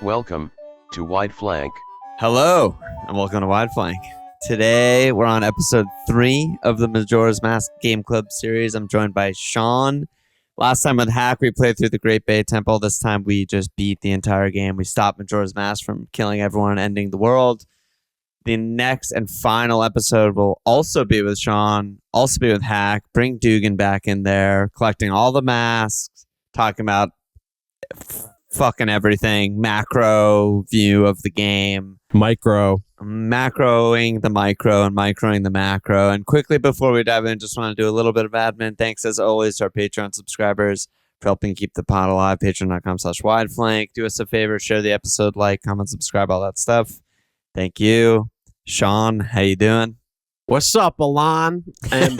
Welcome to Wide Flank. Hello, and welcome to Wide Flank. Today, we're on episode 3 of the Majora's Mask Gameclub series. I'm joined by Sean. Last time with Hack, we played through the Great Bay Temple. This time, we just beat the entire game. We stopped Majora's Mask from killing everyone and ending the world. The next and final episode will also be with Sean, also be with Hack. Bring Dugan back in there, collecting all the masks, talking about fucking everything, macro view of the game, macroing the micro and microing the macro. And quickly before we dive in, just want to do a little bit of admin. Thanks as always to our Patreon subscribers for helping keep the pod alive. Patreon.com/wideflank. Do us a favor, share the episode, like, comment, subscribe, all that stuff. Thank you. Sean, how you doing? What's up, Alon? And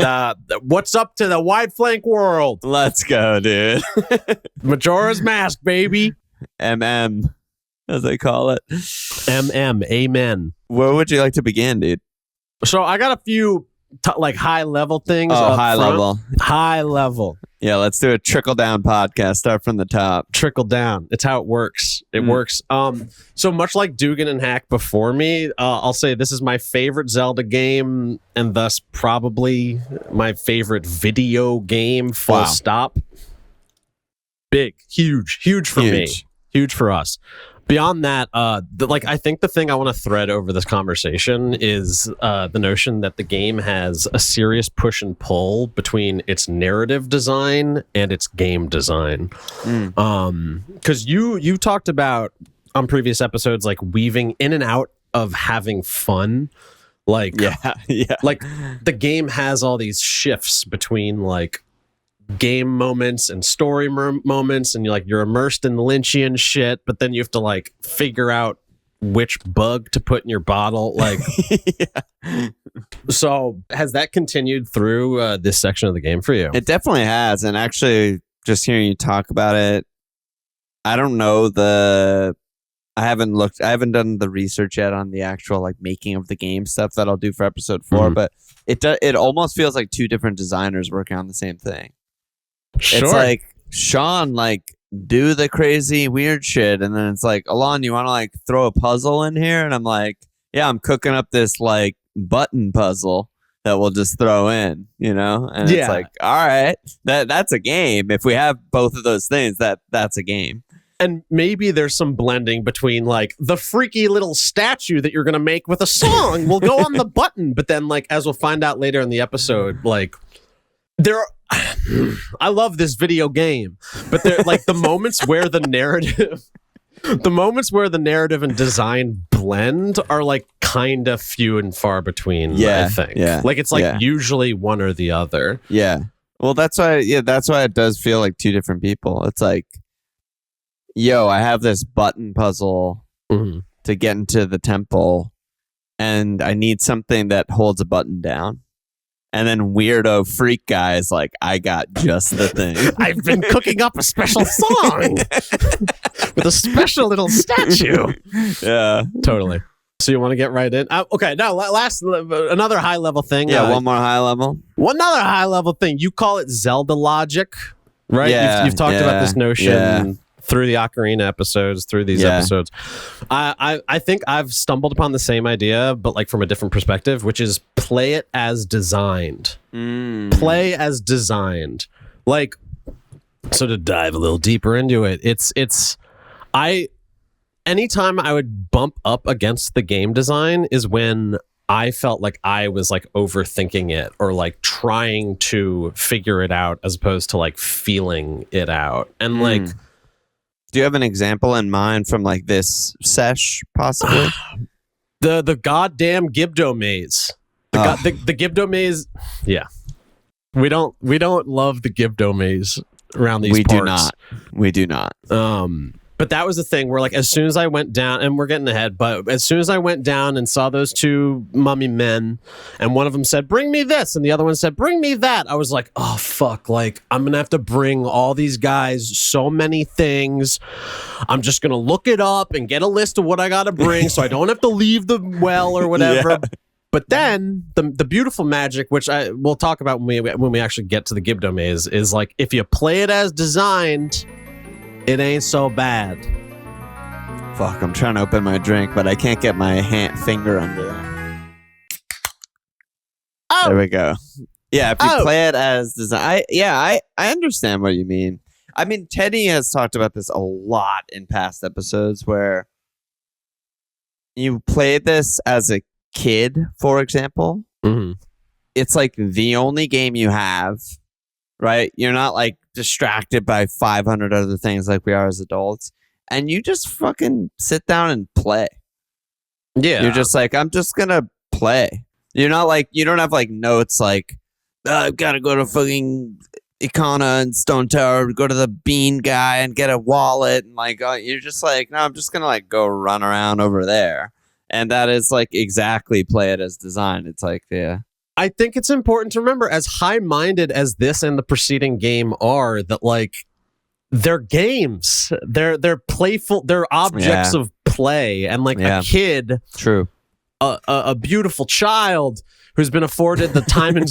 what's up to the Wide Flank world? Let's go, dude. Majora's Mask, baby. MM, as they call it. MM, amen. Where would you like to begin, dude? So I got a few high level things. Oh, high level. High level. Yeah, let's do a trickle down podcast. Start from the top. Trickle down. It's how it works. It works. So much like Dugan and Hack before me, I'll say this is my favorite Zelda game, and thus probably my favorite video game. Full stop. Big, huge for me. Huge for us. Beyond that, I think the thing I want to thread over this conversation is the notion that the game has a serious push and pull between its narrative design and its game design. Because you talked about on previous episodes, like weaving in and out of having fun. Like the game has all these shifts between like game moments and story moments, and you're immersed in the Lynchian shit, but then you have to like figure out which bug to put in your bottle. So has that continued through this section of the game for you? It definitely has, and actually just hearing you talk about it, I don't know I haven't done the research yet on the actual like making of the game stuff that I'll do for episode 4, but it almost feels like two different designers working on the same thing. Sure. It's like Sean, like, do the crazy weird shit, and then it's like, Alon, you want to like throw a puzzle in here? And I'm like, yeah, I'm cooking up this like button puzzle that we'll just throw in, and it's like, all right, that's a game. If we have both of those things, that's a game. And maybe there's some blending between like the freaky little statue that you're going to make with a song will go on the button, but then like as we'll find out later in the episode, like I love this video game, but they're like the moments where the narrative and design blend are like kind of few and far between. I think. Yeah. Like it's like usually one or the other. Yeah. Well, that's why it does feel like two different people. It's like, I have this button puzzle to get into the temple, and I need something that holds a button down. And then weirdo freak guy is like, I got just the thing. I've been cooking up a special song with a special little statue. Yeah, totally. So you want to get right in? Okay, now another high level thing. Yeah, one more high level. Another high level thing. You call it Zelda logic, right? Yeah, you've talked about this notion through the Ocarina episodes, through these episodes. I think I've stumbled upon the same idea, but like from a different perspective, which is play it as designed. Play as designed. Like, so to dive a little deeper into it, anytime I would bump up against the game design is when I felt like I was like overthinking it or like trying to figure it out as opposed to like feeling it out. And like, do you have an example in mind from like this sesh, possibly? The goddamn Gibdo maze. The Gibdo maze. Yeah, we don't love the Gibdo maze around these parts. We do not. But that was the thing where like as soon as I went down, and we're getting ahead, but as soon as I went down and saw those two mummy men, and one of them said, "Bring me this," and the other one said, "Bring me that," I was like, oh fuck, like I'm gonna have to bring all these guys so many things. I'm just gonna look it up and get a list of what I gotta bring so I don't have to leave the well or whatever. But then the beautiful magic, which we'll talk about when we actually get to the Gibdo maze, is like if you play it as designed, it ain't so bad. Fuck, I'm trying to open my drink, but I can't get my finger under there. Oh! There we go. Yeah, if you play it as design, I understand what you mean. I mean, Teddy has talked about this a lot in past episodes where you played this as a kid, for example. Mm-hmm. It's like the only game you have, right? You're not like distracted by 500 other things like we are as adults. And you just fucking sit down and play. Yeah. You're just like, I'm just going to play. You're not like, you don't have like notes like, I've got to go to fucking Ikana and Stone Tower, go to the bean guy and get a wallet. And like, you're just like, no, I'm just going to like go run around over there. And that is like exactly play it as designed. It's like, yeah. I think it's important to remember, as high-minded as this and the preceding game are, that like they're games. They're playful. They're objects of play. And like a kid, true, a beautiful child who's been afforded the time and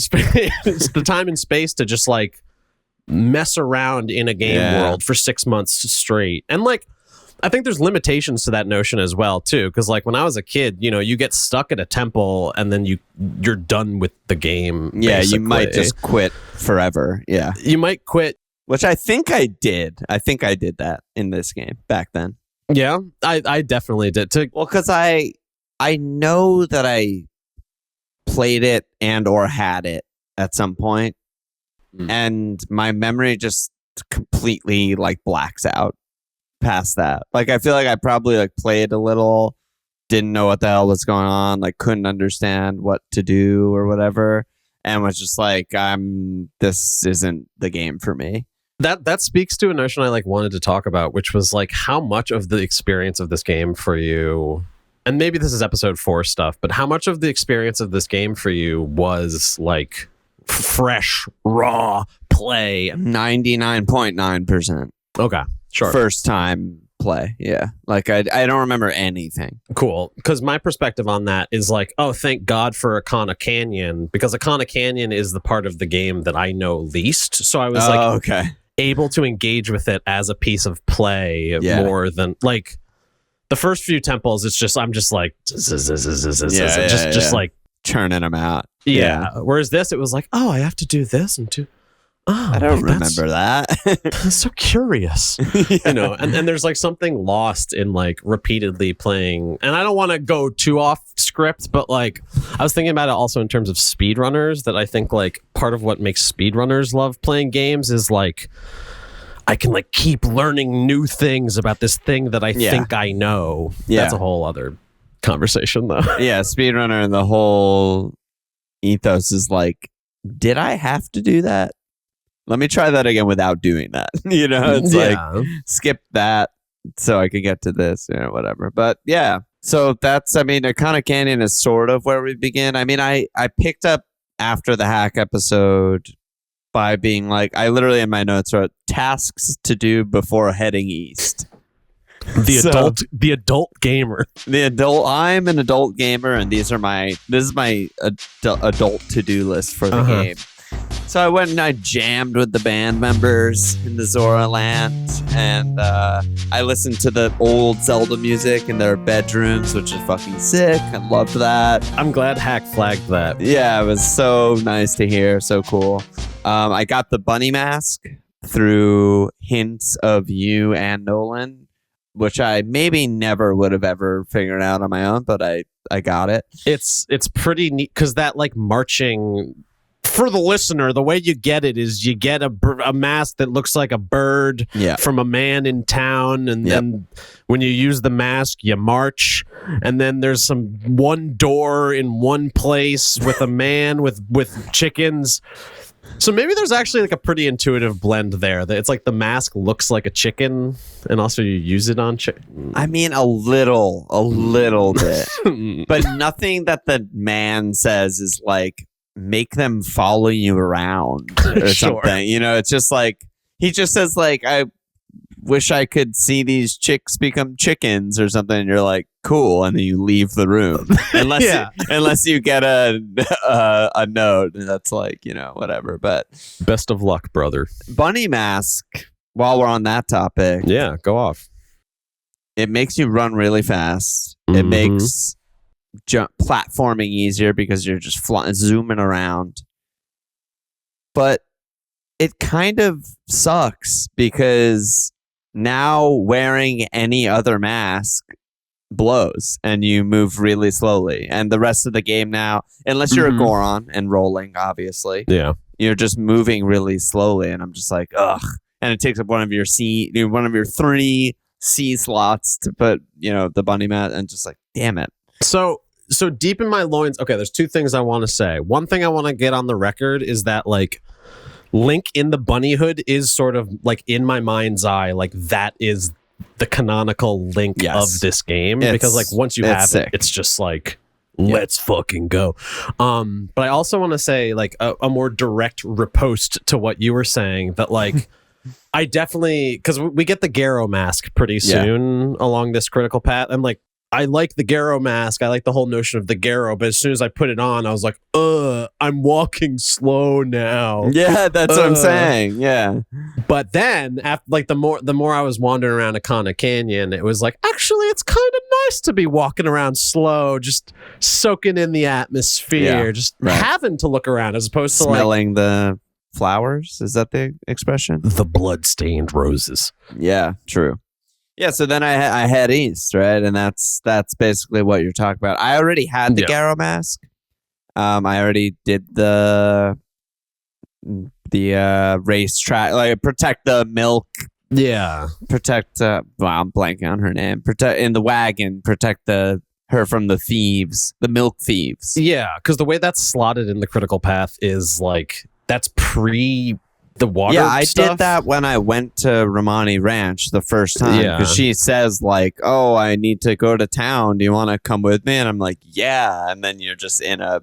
space, to just like mess around in a game world for 6 months straight. And like, I think there's limitations to that notion as well too, because like when I was a kid, you know, you get stuck at a temple and then you're done with the game. Yeah, basically. you might just quit forever. Yeah, you might quit, which I think I did. I think I did that in this game back then. Yeah, I definitely did too. Well, because I know that I played it and or had it at some point, and my memory just completely like blacks out past that. Like I feel like I probably like played a little, didn't know what the hell was going on, like couldn't understand what to do or whatever, and was just like, this isn't the game for me. That speaks to a notion I like wanted to talk about, which was like how much of the experience of this game for you, and maybe this is episode 4 stuff, but how much of the experience of this game for you was like fresh, raw play? 99.9%. Okay, sure. First time play, yeah. Like I don't remember anything. Cool, because my perspective on that is like, oh, thank God for Ikana Canyon, because Ikana Canyon is the part of the game that I know least. So I was able to engage with it as a piece of play more than like the first few temples. It's just I'm just like just like churning them out. Yeah. Whereas this, it was like, oh, I have to do this and do. Oh, I don't remember that. That's so curious. You know, and there's like something lost in like repeatedly playing. And I don't want to go too off script, but like I was thinking about it also in terms of speedrunners, that I think like part of what makes speedrunners love playing games is like I can like keep learning new things about this thing that I think I know. Yeah. That's a whole other conversation though. Yeah, speedrunner and the whole ethos is like, did I have to do that? Let me try that again without doing that. You know, it's like skip that so I can get to this, you know, whatever. But yeah, so that's, I mean, Ikana Canyon is sort of where we begin. I mean, I picked up after the hack episode by being like, I literally in my notes wrote tasks to do before heading east. The adult gamer. I'm an adult gamer, and this is my adult to-do list for the game. So I went and I jammed with the band members in the Zora land, and I listened to the old Zelda music in their bedrooms, which is fucking sick. I loved that. I'm glad Hack flagged that. Yeah, it was so nice to hear. So cool. I got the bunny mask through hints of you and Nolan, which I maybe never would have ever figured out on my own, but I got it. It's pretty neat because that like marching. For the listener, the way you get it is you get a mask that looks like a bird from a man in town, and then when you use the mask, you march, and then there's one door in one place with a man with chickens. So maybe there's actually like a pretty intuitive blend there. That it's like the mask looks like a chicken, and also you use it on chicken. I mean, a little bit, but nothing that the man says is like, make them follow you around or something. You know, it's just like he just says like, I wish I could see these chicks become chickens or something, and you're like, cool, and then you leave the room unless you get a note that's like, you know, whatever. But best of luck, brother. Bunny mask, while we're on that topic, go off. it makes you run really fast. It Mhm. makes platforming easier because you're just zooming around. But it kind of sucks because now wearing any other mask blows and you move really slowly. And the rest of the game now, unless you're a Goron and rolling, obviously, you're just moving really slowly. And I'm just like, ugh. And it takes up one of your 3 C slots to put, the bunny mat, and just like, damn it. So deep in my loins, okay, there's 2 things I want to say. One thing I want to get on the record is that, like, Link in the bunny hood is sort of, like, in my mind's eye, like, that is the canonical Link of this game. Because, like, once you have it, it's just like, let's fucking go. But I also want to say, like, a more direct riposte to what you were saying, that, like, I definitely, because we get the Garo mask pretty soon along this critical path. I'm like, I like the Garo mask. I like the whole notion of the Garo. But as soon as I put it on, I was like, I'm walking slow now. Yeah, that's what I'm saying. Yeah. But then, after, like, the more I was wandering around Ikana Canyon, it was like, actually, it's kind of nice to be walking around slow, just soaking in the atmosphere, just having to look around as opposed to smelling the flowers. Is that the expression? The blood-stained roses. Yeah, true. Yeah, so then I head east, right? And that's basically what you're talking about. I already had the Garo mask. I already did the racetrack, like protect the milk. Yeah. Protect, I'm blanking on her name. Protect in the wagon, protect her from the thieves, the milk thieves. Yeah, because the way that's slotted in the critical path is like, that's pre the water I stuff. did that when I went to Romani Ranch the first time, because she says, like, oh, I need to go to town, do you want to come with me? And I'm like, yeah. And then you're just in a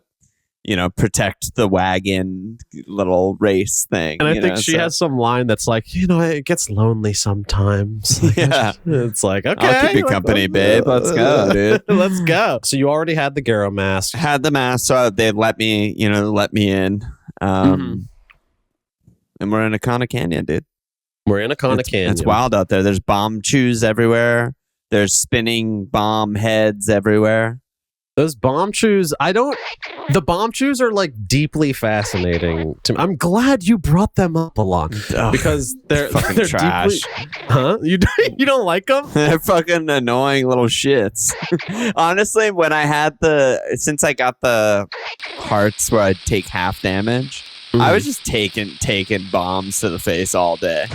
protect the wagon little race thing. And I think she has some line that's like, it gets lonely sometimes. Like, it's like, okay, I'll keep you company, babe. Let's go, dude. Let's go. So you already had the Garo mask. Had the mask, so they let me in. And we're in Ikana Canyon, dude. We're in Ikana Canyon. It's wild out there. There's bomb chews everywhere. There's spinning bomb heads everywhere. Those bomb chews, the bomb chews are like deeply fascinating to me. I'm glad you brought them up, Alon, because they're trash. Huh? You don't like them? They're fucking annoying little shits. Honestly, when I had since I got the hearts where I'd take half damage, I was just taking bombs to the face all day.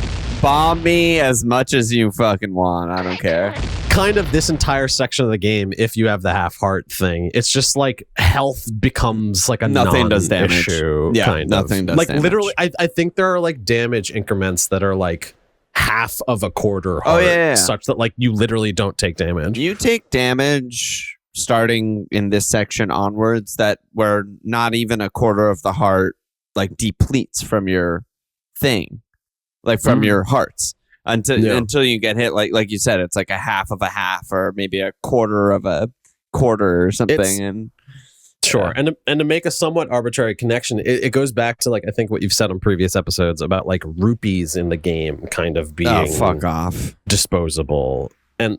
Bomb me as much as you fucking want. I don't care. Kind of this entire section of the game, if you have the half heart thing, it's just like health becomes like a nothing does damage. Issue. Yeah, nothing does like damage. Literally, I think there are like damage increments that are like half of a quarter heart, such that like you literally don't take damage. You take damage starting in this section onwards that where not even a quarter of the heart like depletes from your thing, like from your hearts until you get hit. Like you said, it's like a half of a half, or maybe a quarter of a quarter or something. Sure. And to make a somewhat arbitrary connection, it goes back to like I think what you've said on previous episodes about like rupees in the game kind of being fuck off disposable and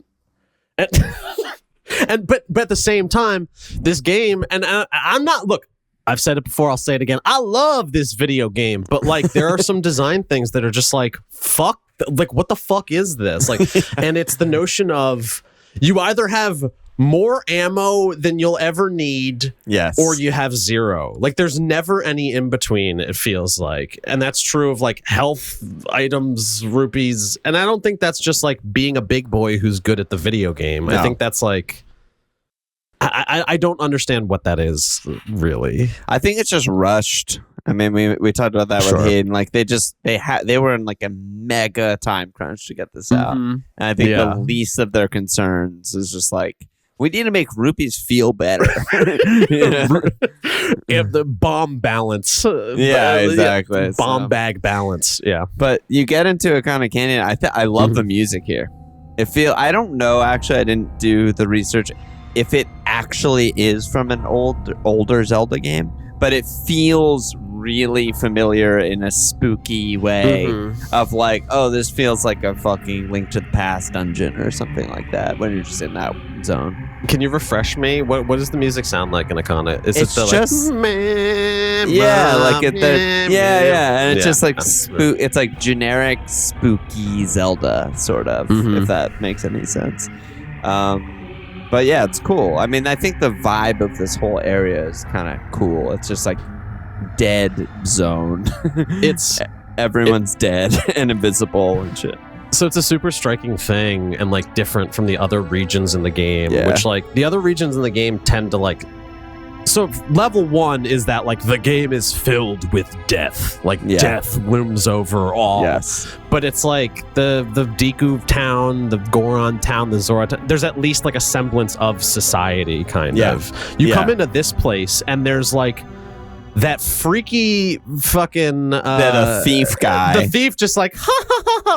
but at the same time, this game, and I'm not, look, I've said it before, I'll say it again. I love this video game, but like there are some design things that are just like, fuck, like what the fuck is this? Like, and it's the notion of you either have more ammo than you'll ever need, or you have zero. Like there's never any in between, it feels like. And that's true of like health items, rupees. And I don't think that's just like being a big boy who's good at the video game. No. I think that's like, I don't understand what that is, really. I think it's just rushed. I mean, we talked about that with Hayden. Like they were in like a mega time crunch to get this out. And I think the least of their concerns is just like, we need to make rupees feel better. The bomb balance. Exactly. Bomb bag balance. Yeah. But you get into Ikana Canyon. I love the music here. I don't know, actually, I didn't do the research if it actually is from an older Zelda game, but it feels really familiar in a spooky way of like, oh, this feels like a fucking Link to the Past dungeon or something like that when you're just in that zone. Can you refresh me? What does the music sound like in Ikana? Is It's it the just- and it's just like it's like generic spooky Zelda sort of, if that makes any sense. But yeah, it's cool. I mean, I think the vibe of this whole area is kind of cool. It's just like dead zone. Everyone's dead and invisible and shit. So it's a super striking thing and like different from the other regions in the game, which like the other regions in the game tend to like. So level 1 is that like the game is filled with death, like death looms over all. Yes, but it's like the Deku town, the Goron town, the Zora town. There's at least like a semblance of society, kind of. You come into this place and there's like that freaky fucking that thief guy, the thief just like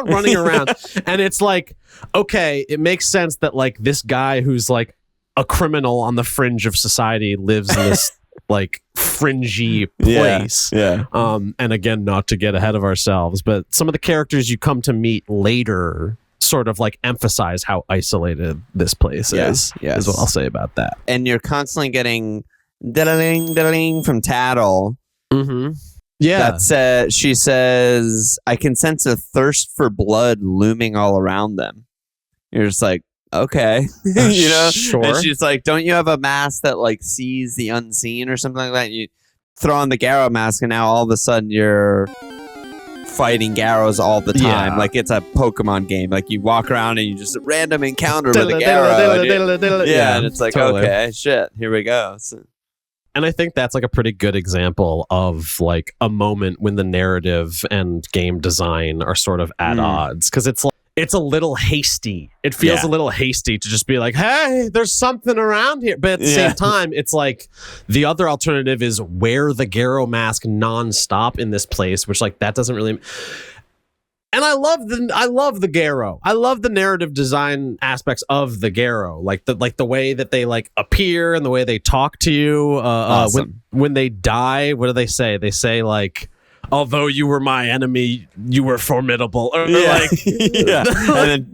running around, and it's like, okay, it makes sense that like this guy who's like a criminal on the fringe of society lives in this like fringy place. And again, not to get ahead of ourselves, but some of the characters you come to meet later sort of like emphasize how isolated this place is what I'll say about that. And you're constantly getting diddling from Tattle. She says, I can sense a thirst for blood looming all around them. You're just like, okay, you know, sure. And she's like, don't you have a mask that like sees the unseen or something like that? You throw on the Garo mask and now all of a sudden you're fighting Garos all the time. Like it's a Pokemon game. Like you walk around and you just random encounter with a Garo. And it's like, okay, shit, here we go. And I think that's like a pretty good example of like a moment when the narrative and game design are sort of at odds, because it's like, it's a little hasty. It feels a little hasty to just be like, hey, there's something around here. But at the same time, it's like the other alternative is wear the Garo mask nonstop in this place, which like that doesn't really. And I love the Garo. I love the narrative design aspects of the Garo, like the way that they like appear and the way they talk to you. Awesome. When they die, what do they say? They say like, although you were my enemy, you were formidable. Or like,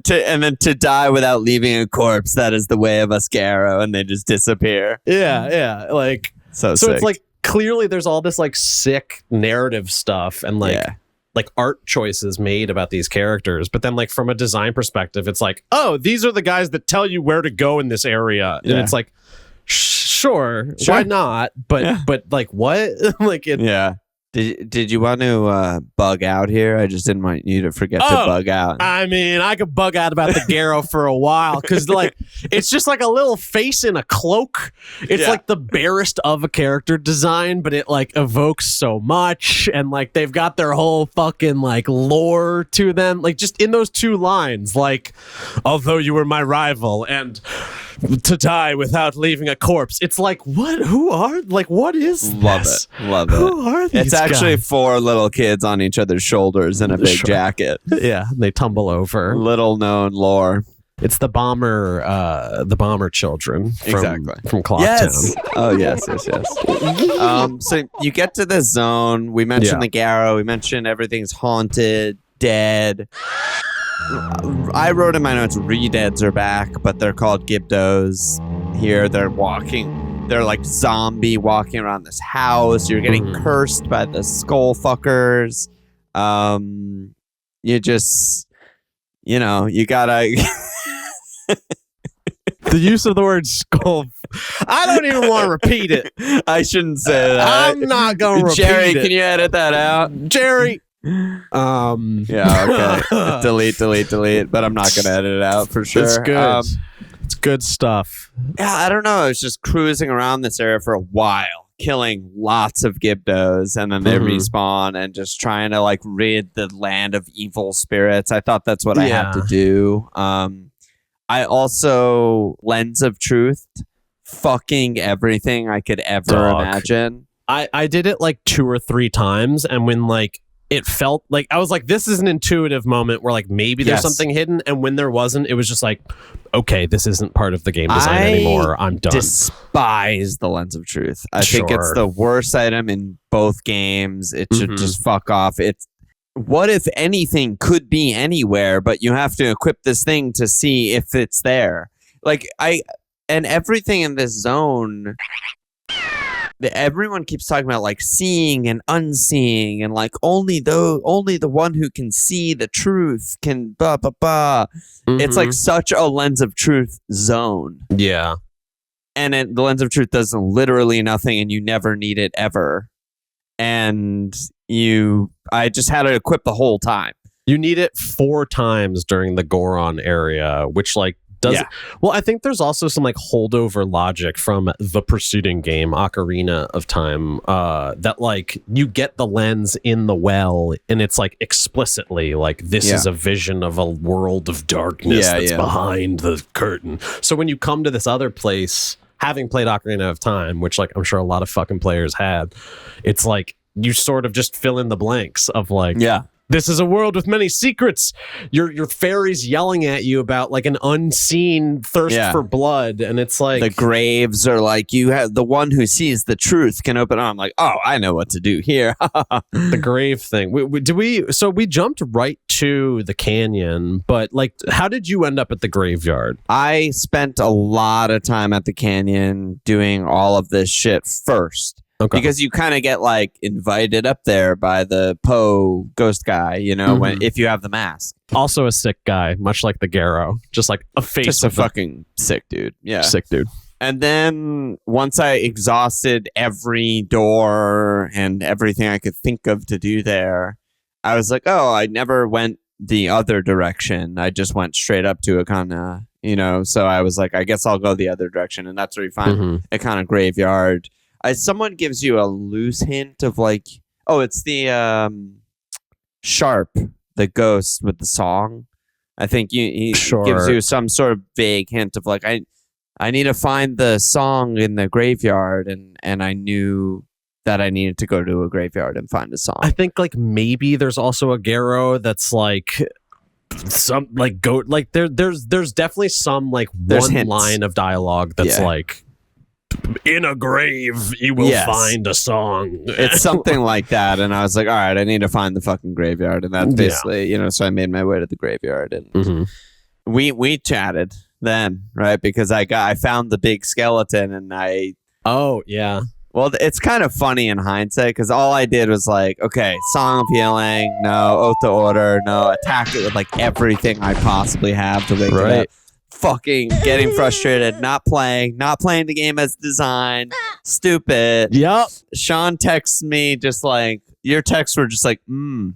and then to die without leaving a corpse, that is the way of us Garo, and they just disappear. Like so it's like clearly there's all this like sick narrative stuff and like art choices made about these characters, but then like from a design perspective, it's like, oh, these are the guys that tell you where to go in this area, and it's like, sure, why not? But like what? Like it. Did you want to bug out here? I just didn't want you to forget to bug out. I mean, I could bug out about the Garo for a while because, like, it's just like a little face in a cloak. It's like the barest of a character design, but it like evokes so much, and like they've got their whole fucking like lore to them. Like just in those two lines, like, although you were my rival and to die without leaving a corpse. It's like, what? Who are? Like, what is this? Love it. Who are these? It's actually guys? 4 little kids on each other's shoulders in a big jacket. Yeah, they tumble over. Little known lore. It's the bomber children from Clocktown. Yes. Oh yes. So you get to the zone. We mentioned the Garo. We mentioned everything's haunted, dead. I wrote in my notes, re-deads are back, but they're called Gibdos. Here they're walking. They're like zombie walking around this house. You're getting cursed by the skull fuckers. You just, you know, you gotta. The use of the word skull. I don't even want to repeat it. I shouldn't say that. I'm not gonna repeat Jerry, it. can you edit that out? Jerry. Yeah, okay. delete. But I'm not gonna edit it out for sure. It's good. It's good stuff. Yeah, I don't know. I was just cruising around this area for a while, killing lots of Gibdos, and then they respawn and just trying to like rid the land of evil spirits. I thought that's what I had to do. I also Lens of Truth, fucking everything I could ever imagine. I did it like 2 or 3 times, and when like it felt like I was like, this is an intuitive moment where like maybe there's Yes. something hidden, and when there wasn't, it was just like, okay, this isn't part of the game design anymore. I'm done. Despise the Lens of Truth. I think it's Sure. the worst item in both games. It should Mhm. just fuck off. It's what if anything could be anywhere, but you have to equip this thing to see if it's there. Like and everything in this zone, everyone keeps talking about like seeing and unseeing, and like only the one who can see the truth can blah blah blah. It's like such a Lens of Truth zone. Yeah. And the Lens of Truth does literally nothing, and you never need it ever. And I just had it equipped the whole time. You need it 4 times during the Goron area, which like does Yeah. well. I think there's also some like holdover logic from the preceding game, Ocarina of Time, that like you get the lens in the well, and it's like explicitly like this is a vision of a world of darkness that's behind the curtain. So when you come to this other place, having played Ocarina of Time, which like I'm sure a lot of fucking players had, it's like you sort of just fill in the blanks of like, this is a world with many secrets. Your fairies yelling at you about like an unseen thirst for blood, and it's like the graves are like, you have the one who sees the truth can open. I'm like, oh, I know what to do here. the grave thing. So we jumped right to the canyon, but like, how did you end up at the graveyard? I spent a lot of time at the canyon doing all of this shit first. Okay. Because you kind of get like invited up there by the Poe ghost guy, you know, if you have the mask. Also a sick guy, much like the Garo, just like a face Just of a fucking sick dude. Yeah. sick dude. And then once I exhausted every door and everything I could think of to do there, I was like, oh, I never went the other direction. I just went straight up to Ikana, you know. So I was like, I guess I'll go the other direction. And that's where you find Ikana Graveyard. Someone gives you a loose hint of like, oh, it's the Sharp, the ghost with the song. I think he gives you some sort of vague hint of like, I need to find the song in the graveyard, and I knew that I needed to go to a graveyard and find a song. I think like maybe there's also a Garo that's like some like go like there's definitely some like one hints. line of dialogue that's like, in a grave you will find a song. It's something like that, and I was like, all right, I need to find the fucking graveyard, and that's basically, you know, so I made my way to the graveyard, and we chatted then, right? Because I found the big skeleton, and well, it's kind of funny in hindsight, because all I did was like, okay, Song of Healing, no, Oath to Order, no, attack it with like everything I possibly have to wake it up. Fucking getting frustrated, not playing the game as designed. Stupid. Yep. Sean texts me just like, your texts were just like, and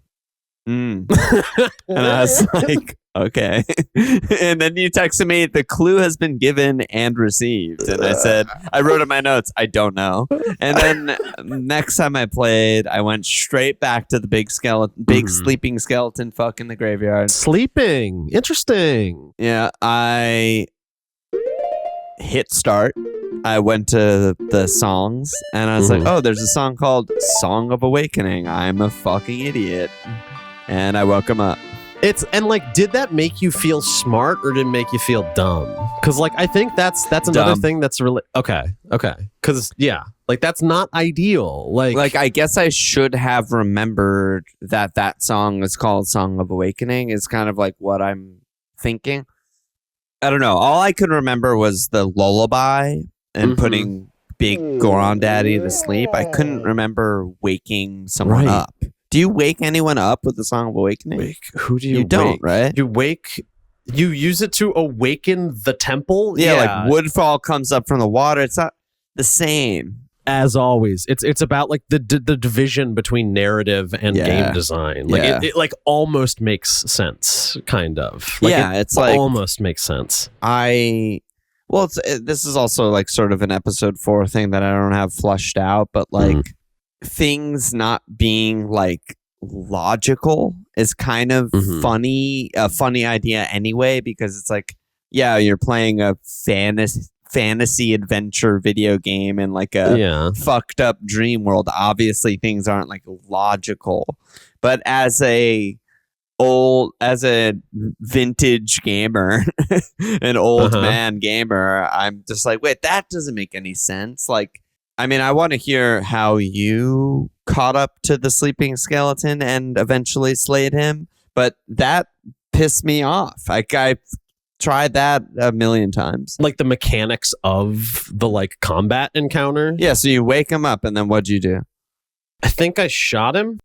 I was like, okay. And then you texted me, the clue has been given and received. And I said, I wrote in my notes, I don't know. And then next time I played, I went straight back to the big sleeping skeleton fuck in the graveyard. Sleeping. Interesting. Yeah, I hit start. I went to the songs, and I was like, oh, there's a song called Song of Awakening. I'm a fucking idiot. And I woke him up. And like, did that make you feel smart, or did it make you feel dumb? Because like, I think that's another Dumb. thing that's really okay. Because like that's not ideal. Like I guess I should have remembered that song is called Song of Awakening is kind of like what I'm thinking. I don't know. All I could remember was the lullaby and putting Big Goron Daddy to sleep. I couldn't remember waking someone up. Do you wake anyone up with the Song of Awakening? Who do you wake? Don't, right? You use it to awaken the temple? Yeah, like Woodfall comes up from the water. It's not the same. As always, it's about like the division between narrative and game design. Like it like almost makes sense, kind of. Like it's like almost makes sense. This is also like sort of an episode 4 thing that I don't have flushed out, but like things not being like logical is kind of a funny idea anyway, because it's like, yeah, you're playing a fantasy adventure video game in like a fucked up dream world. Obviously, things aren't like logical, but as a vintage gamer, an old man gamer, I'm just like, wait, that doesn't make any sense. Like, I mean, I want to hear how you caught up to the sleeping skeleton and eventually slayed him, but that pissed me off. Like, I tried that a million times. Like the mechanics of the like combat encounter. Yeah, so you wake him up, and then what'd you do? I think I shot him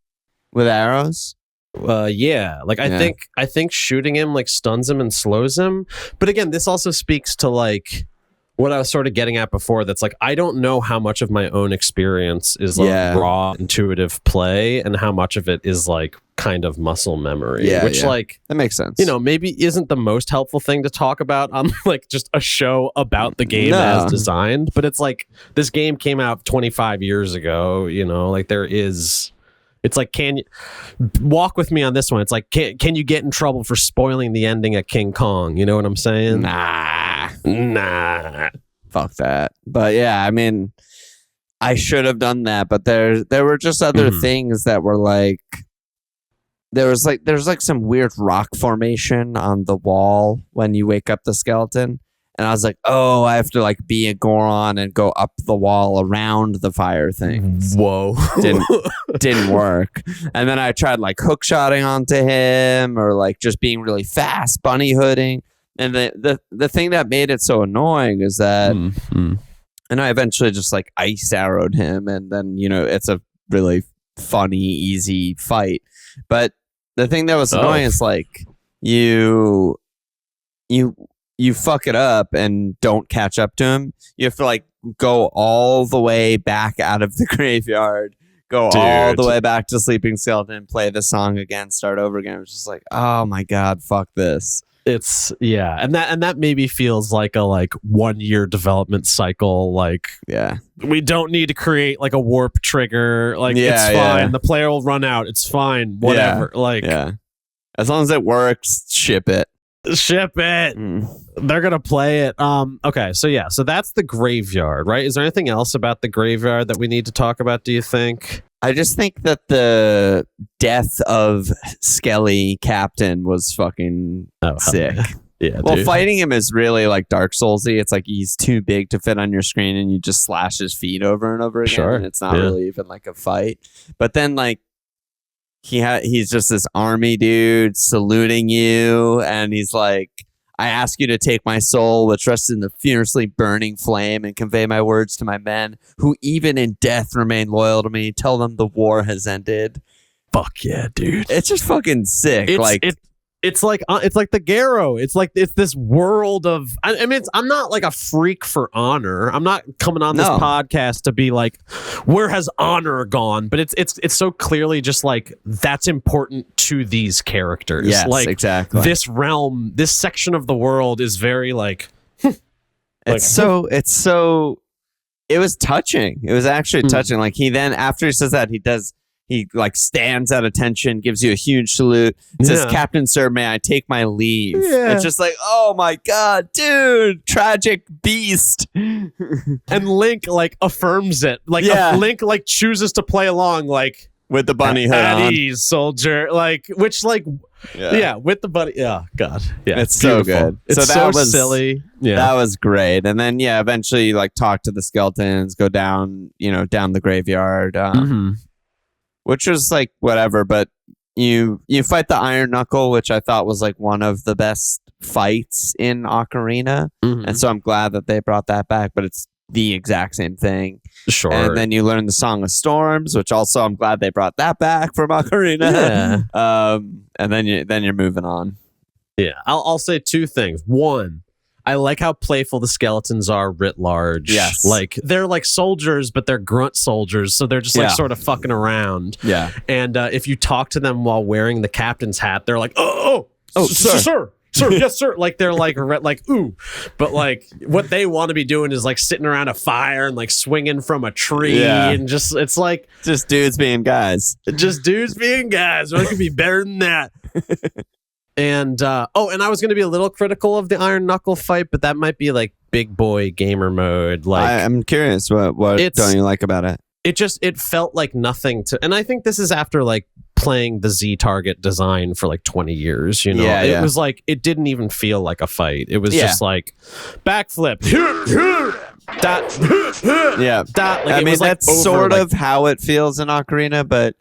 with arrows. Yeah, like I think shooting him like stuns him and slows him. But again, this also speaks to like what I was sort of getting at before. That's like, I don't know how much of my own experience is like raw intuitive play and how much of it is like kind of muscle memory, which like that makes sense. You know, maybe isn't the most helpful thing to talk about on like just a show about the game as designed. But it's like, this game came out 25 years ago, you know, like it's like, can you walk with me on this one? It's like, can you get in trouble for spoiling the ending of King Kong? You know what I'm saying? Nah. Fuck that. But yeah, I mean, I should have done that, but there were just other things that were like, there's like some weird rock formation on the wall when you wake up the skeleton. And I was like, oh, I have to like be a Goron and go up the wall around the fire things. Whoa. Didn't work. And then I tried like hook shotting onto him or like just being really fast, bunny hooding. And the thing that made it so annoying is that, and I eventually just like ice arrowed him, and then, you know, it's a really funny, easy fight. But the thing that was annoying is like you fuck it up and don't catch up to him. You have to like go all the way back out of the graveyard, all the way back to Sleeping Skeleton, play the song again, start over again. It was just like, oh my God, fuck this. It's and that maybe feels like a 1 year development cycle. Like, we don't need to create like a warp trigger. Like, it's fine. The player will run out. It's fine. Whatever. As long as it works, ship it. They're gonna play it. Okay, so that's the graveyard, right? Is there anything else about the graveyard that we need to talk about, do you think? I just think that the death of Skele-captain was fucking sick. Well, dude, fighting him is really like Dark Soulsy. It's like he's too big to fit on your screen, and you just slash his feet over and over again. Sure. And it's not really even like a fight. But then like he's just this army dude saluting you, and he's like, I ask you to take my soul, which rests in the fiercely burning flame, and convey my words to my men, who even in death remain loyal to me. Tell them the war has ended. Fuck yeah, dude. It's just fucking sick. It's like the Garo. It's this world of. I mean, I'm not like a freak for honor. I'm not coming on this podcast to be like, where has honor gone? But it's so clearly just like that's important to these characters. Yes, like, exactly. This realm, this section of the world is very like. It was touching. It was actually touching. Like, he then, after he says that, he like stands at attention, gives you a huge salute. It says, Captain Sir, may I take my leave? Yeah. It's just like, oh my God, dude, tragic beast. And Link like affirms it. Like Link like chooses to play along like with the bunny hood at ease, soldier. Like, which like with the bunny. Yeah, God. Yeah. It's so good. It's so was silly. Yeah. That was great. And then eventually you like talk to the skeletons, go down the graveyard. Which was like whatever, but you fight the Iron Knuckle, which I thought was like one of the best fights in Ocarina, and so I'm glad that they brought that back. But it's the exact same thing. Sure. And then you learn the Song of Storms, which also I'm glad they brought that back from Ocarina. Yeah. And then you're moving on. Yeah, I'll say two things. One, I like how playful the skeletons are writ large. Yes. Like, they're like soldiers, but they're grunt soldiers, so they're just like sort of fucking around. Yeah. And if you talk to them while wearing the captain's hat, they're like, sir, yes, sir. Like, they're like, ooh. But like, what they want to be doing is like sitting around a fire and like swinging from a tree and just, it's like. Just dudes being guys. What could be better than that? And and I was going to be a little critical of the Iron Knuckle fight, but that might be like big boy gamer mode. Like, I'm curious, what don't you like about it? It felt like nothing to, and I think this is after like playing the Z target design for like 20 years, you know. It was like, it didn't even feel like a fight. It was just like backflip. Like, I mean, that's over, sort like, of how it feels in Ocarina, but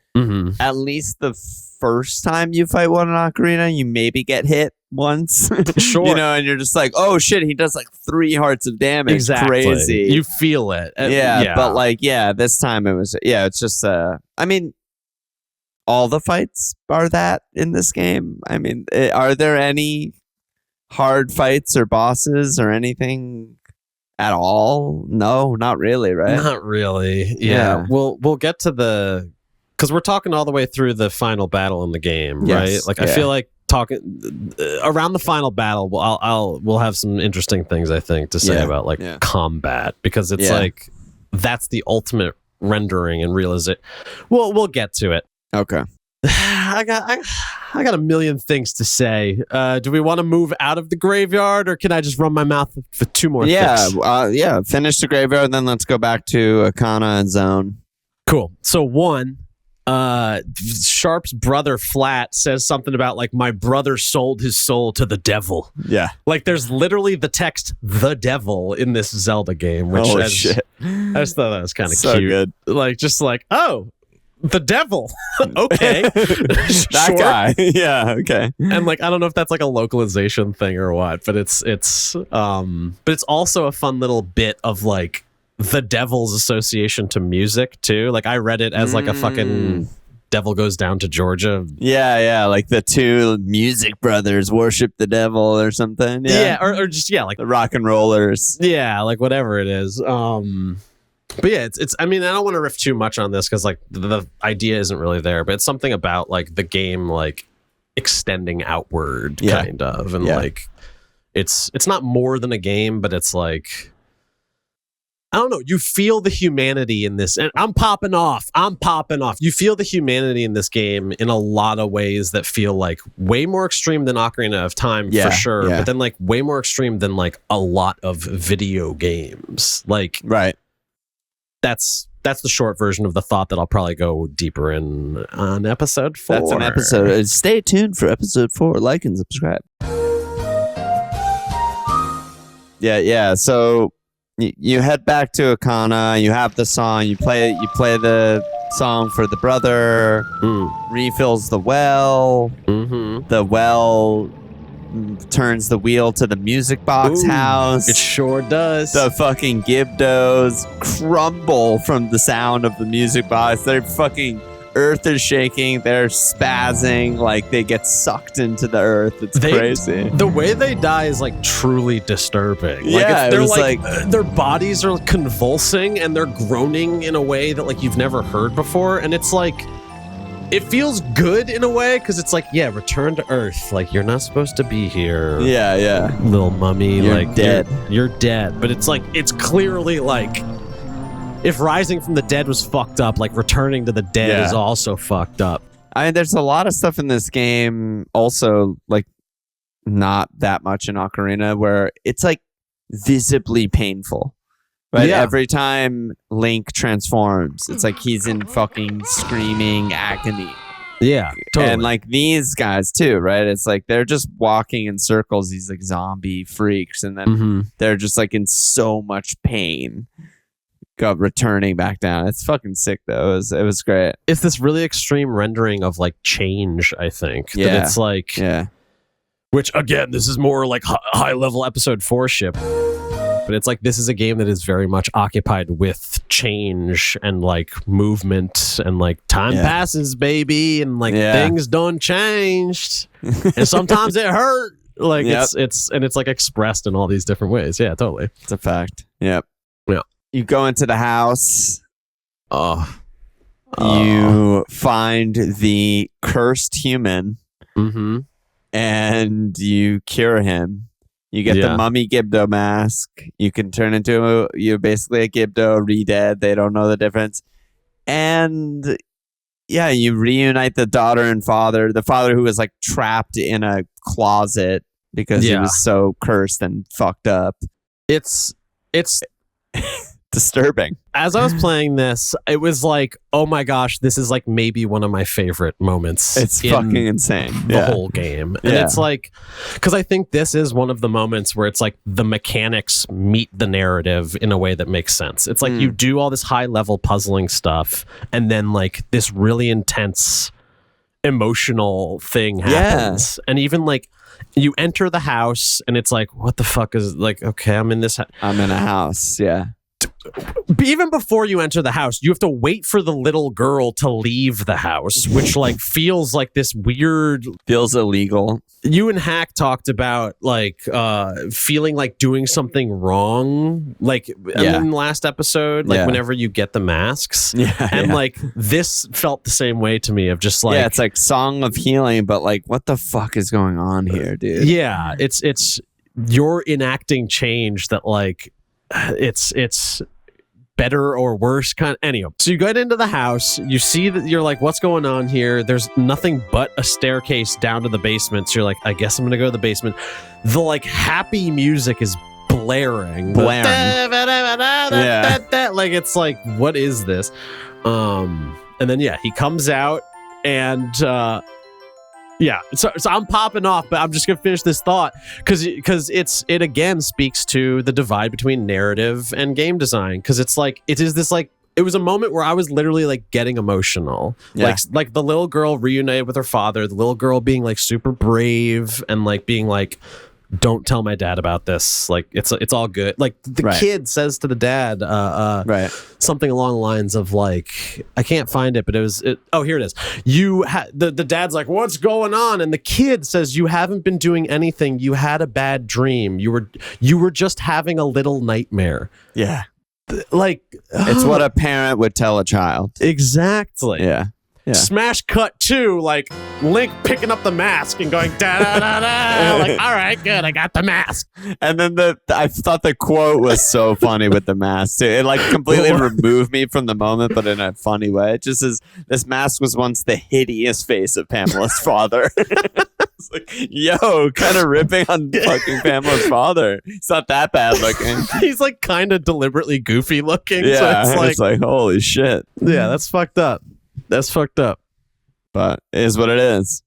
at least the first time you fight one in Ocarina, you maybe get hit once. Sure. You know, and you're just like, oh shit, he does like 3 hearts of damage. Exactly. Crazy. You feel it. But like, this time it was, it's just, I mean, all the fights are that in this game. I mean, are there any hard fights or bosses or anything at all? No, not really, right? Not really. Yeah. We'll get to because we're talking all the way through the final battle in the game, right? Like, I feel like talking around the final battle, we'll have some interesting things, I think, to say about like combat, because it's like that's the ultimate rendering and realization. We'll get to it. Okay. I got a million things to say. Do we want to move out of the graveyard, or can I just run my mouth for 2 more things? Finish the graveyard, then let's go back to Ikana and Zone. Cool. So Sharp's brother Flat says something about like, my brother sold his soul to the devil. Yeah. Like, there's literally the text "the devil" in this Zelda game, which shit. I just thought that was kind of so cute. Good. Like, just like, oh, the devil. Okay. That guy. Yeah, okay. And like, I don't know if that's like a localization thing or what, but it's also a fun little bit of like the devil's association to music too. Like, I read it as like a fucking devil goes down to Georgia. Yeah, like the 2 music brothers worship the devil or something. Or just like the rock and rollers. Yeah, like whatever it is. But yeah, it's. I mean, I don't want to riff too much on this because like the idea isn't really there, but it's something about like the game like extending outward, kind of, and like it's not more than a game, but it's like, I don't know. You feel the humanity in this, and I'm popping off. You feel the humanity in this game in a lot of ways that feel like way more extreme than Ocarina of Time, for sure. But then like way more extreme than like a lot of video games. Like, right. That's the short version of the thought that I'll probably go deeper in on episode 4. That's an episode. Stay tuned for episode 4. Like and subscribe. Yeah. So you head back to Ikana. You have the song. You play the song for the brother. Refills the well. The well turns the wheel to the music box house. It sure does. The fucking Gibdos crumble from the sound of the music box. Their fucking earth is shaking. They're spazzing. Like, they get sucked into the earth. It's crazy. The way they die is like truly disturbing. Yeah, they're like their bodies are convulsing and they're groaning in a way that like you've never heard before, and it's like, it feels good in a way, because it's like, return to Earth. Like, you're not supposed to be here. Yeah. Little mummy. You're like, dead. You're dead. But it's like, it's clearly like, if rising from the dead was fucked up, like returning to the dead is also fucked up. I mean, there's a lot of stuff in this game also, like, not that much in Ocarina, where it's like visibly painful. Right? Yeah. Every time Link transforms, it's like he's in fucking screaming agony. Yeah, totally. And like these guys too, right? It's like they're just walking in circles, these like zombie freaks, and then they're just like in so much pain, returning back down. It's fucking sick though. It was great. It's this really extreme rendering of like change, I think. Yeah. That it's like, which again, this is more like high level episode 4 ship. But it's like, this is a game that is very much occupied with change and like movement and like time passes, baby, and like things done changed, and sometimes it hurt. Like it's like expressed in all these different ways. Yeah, totally. It's a fact. Yep. Yeah. You go into the house. You find the cursed human, and you cure him. You get the mummy Gibdo mask. You can turn into you're basically a Gibdo, re-dead. They don't know the difference. And Yeah, you reunite the daughter and father. The father who was like trapped in a closet because he was so cursed and fucked up. It's disturbing. As I was playing this, it was like, oh my gosh, this is like maybe one of my favorite moments. It's fucking insane. The whole game. And it's like, because I think this is one of the moments where it's like the mechanics meet the narrative in a way that makes sense. It's like you do all this high level puzzling stuff, and then like this really intense emotional thing happens. And even like you enter the house and it's like, what the fuck is like, okay, I'm in this I'm in a house. Yeah. Even before you enter the house, you have to wait for the little girl to leave the house, which like feels like this weird, feels illegal. You and Hack talked about like feeling like doing something wrong, like in the last episode, like whenever you get the masks. And like this felt the same way to me, of just like, it's like Song of Healing, but like what the fuck is going on here, dude? Yeah, it's you're enacting change that like it's better or worse kind of. Anyhow, so you get into the house, you see that you're like, what's going on here? There's nothing but a staircase down to the basement. So you're like, I guess I'm gonna go to the basement. The like happy music is blaring. Like it's like, what is this? And then he comes out and so I'm popping off, but I'm just gonna finish this thought because it again speaks to the divide between narrative and game design, because it's like it is this like, it was a moment where I was literally like getting emotional, like the little girl reunited with her father, the little girl being like super brave and like being like, don't tell my dad about this, like it's all good. Like the kid says to the dad something along the lines of like, I can't find it, but here it is. The dad's like, what's going on? And the kid says, you haven't been doing anything, you had a bad dream, you were just having a little nightmare. Like it's what a parent would tell a child. Exactly. Smash cut to like Link picking up the mask and going da da da da. Like, all right, good, I got the mask. And then I thought the quote was so funny with the mask too. It like completely removed me from the moment, but in a funny way. It just is, this mask was once the hideous face of Pamela's father. It's like, yo, kind of ripping on fucking Pamela's father. It's not that bad looking. He's like kind of deliberately goofy looking. Yeah, so it's like holy shit. Yeah, that's fucked up. That's fucked up. But it is what it is.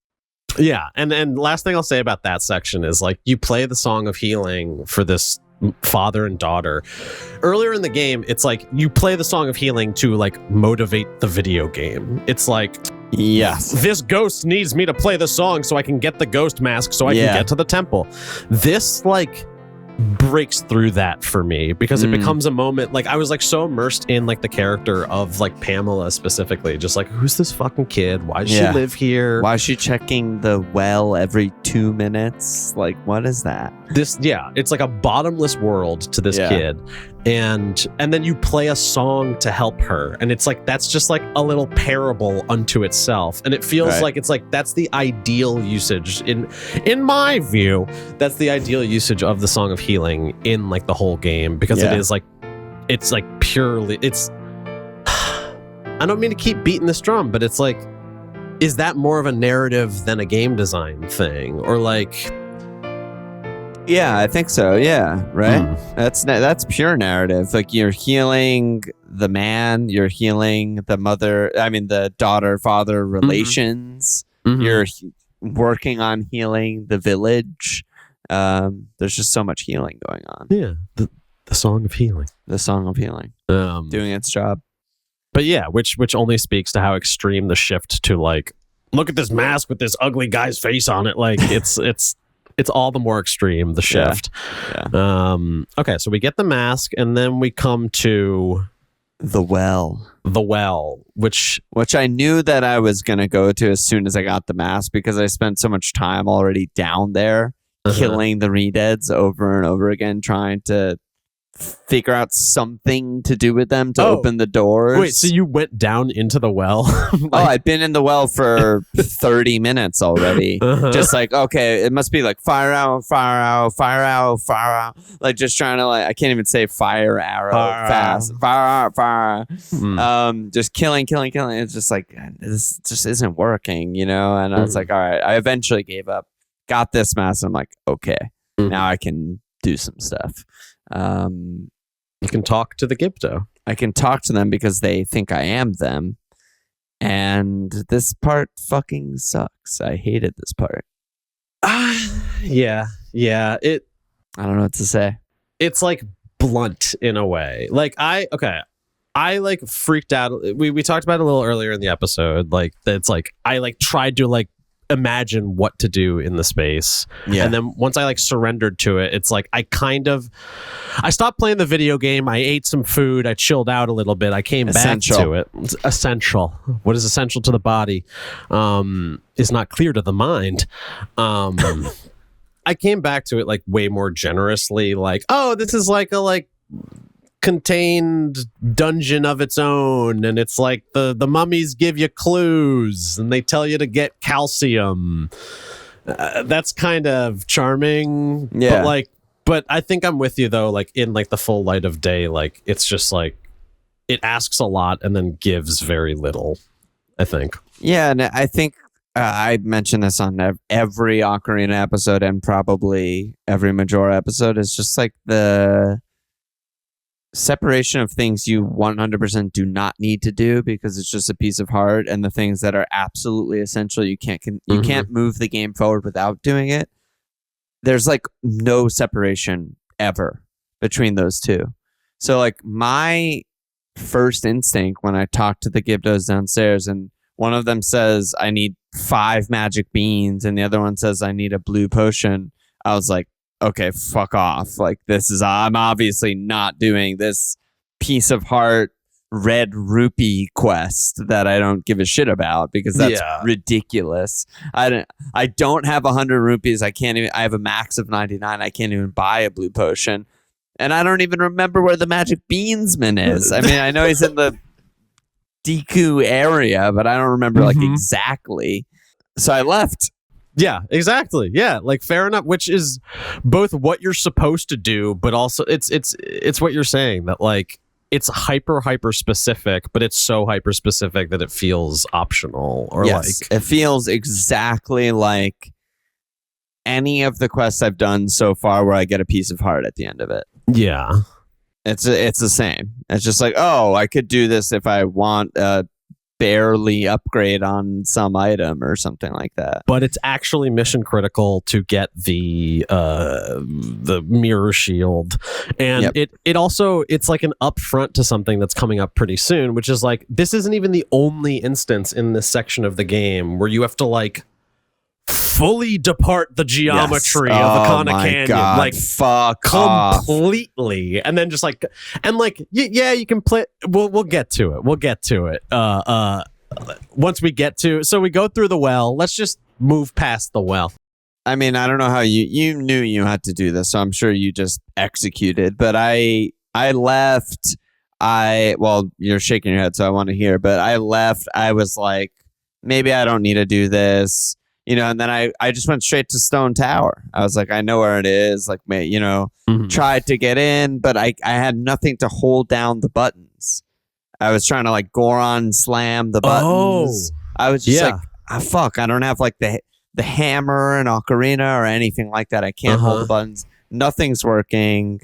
Yeah, and last thing I'll say about that section is like, you play the Song of Healing for this father and daughter. Earlier in the game, it's like you play the Song of Healing to like motivate the video game. It's like, yes, this ghost needs me to play the song so I can get the ghost mask so I can get to the temple. This like breaks through that for me, because it becomes a moment, like I was like so immersed in like the character of like Pamela specifically, just like, who's this fucking kid, why does she live here, why is she checking the well every 2 minutes, like what is that? It's like a bottomless world to this kid, and then you play a song to help her, and it's like, that's just like a little parable unto itself, and it feels like it's like, that's the ideal usage in my view, that's the ideal usage of the Song of Healing in like the whole game, because it is like, it's like purely, it's I don't mean to keep beating this drum, but it's like, is that more of a narrative than a game design thing, or like? Yeah, I think so. Yeah, right. That's pure narrative. Like, you're healing the man, you're healing the mother. I mean, the daughter-father relations. You're working on healing the village. There's just so much healing going on. Yeah, the Song of Healing. The Song of Healing, doing its job. But yeah, which only speaks to how extreme the shift to like, look at this mask with this ugly guy's face on it. Like it's all the more extreme, the shift. Okay, so we get the mask, and then we come to the well, which I knew that I was going to go to as soon as I got the mask, because I spent so much time already down there killing the Redeads over and over again, trying to figure out something to do with them to Oh. open the doors. Wait, so you went down into the well? I'd been in the well for 30 minutes already. Just like, okay, it must be like fire out, fire out, fire out, fire out. Like just trying to like, I can't even say fire arrow fast. Fire out, fire out. Just killing. It's just like, this just isn't working, you know? And I was like, all right, I eventually gave up. Got this mass. And I'm like, okay, now I can do some stuff. You can talk to the Gibdo. I can talk to them because they think I am them. And this part fucking sucks. I hated this part. Yeah. I don't know what to say. It's like blunt in a way. Like I like freaked out. We talked about it a little earlier in the episode. Like that's like I like tried to like imagine what to do in the space. Yeah. And then once I like surrendered to it, it's like I stopped playing the video game. I ate some food. I chilled out a little bit. I came back to it. It's essential. What is essential to the body is not clear to the mind. I came back to it like way more generously. Like, oh, this is like a contained dungeon of its own, and it's like the mummies give you clues and they tell you to get calcium. That's kind of charming. Yeah, but I think I'm with you though. Like in like the full light of day, like it's just like it asks a lot and then gives very little, I think. Yeah, and I think I mentioned this on every Ocarina episode and probably every Majora episode. Is just like the separation of things you 100% do not need to do because it's just a piece of heart, and the things that are absolutely essential you can't move the game forward without doing it. There's like no separation ever between those two. So like my first instinct when I talked to the Gibdos downstairs and one of them says I need 5 magic beans and the other one says I need a blue potion, I was like, okay, fuck off. Like I'm obviously not doing this piece of heart red rupee quest that I don't give a shit about because that's ridiculous. I don't have 100 rupees. I have a max of 99. I can't even buy a blue potion. And I don't even remember where the magic beansman is. I mean, I know he's in the Deku area, but I don't remember like exactly. So I left. Yeah, exactly. Yeah, like fair enough. Which is both what you're supposed to do, but also it's what you're saying that like it's hyper specific, but it's so hyper specific that it feels optional. Or yes, it feels exactly like any of the quests I've done so far, where I get a piece of heart at the end of it. Yeah, it's the same. It's just like, oh, I could do this if I want barely upgrade on some item or something like that. But it's actually mission critical to get the mirror shield, and it also it's like an upfront to something that's coming up pretty soon, which is like this isn't even the only instance in this section of the game where you have to like fully depart the geometry of Ikana Canyon. God, like fuck completely off. And then just like and like you can play we'll get to it. Once we get to so we go through the well. Let's just move past the well. I mean, I don't know how you knew you had to do this, so I'm sure you just executed, but I left. Well, you're shaking your head, so I want to hear, but I left. I was like, maybe I don't need to do this. You know, and then I just went straight to Stone Tower. I was like, I know where it is. Like, tried to get in, but I had nothing to hold down the buttons. I was trying to like Goron slam the buttons. I was just like, fuck, I don't have like the hammer and Ocarina or anything like that. I can't hold the buttons. Nothing's working.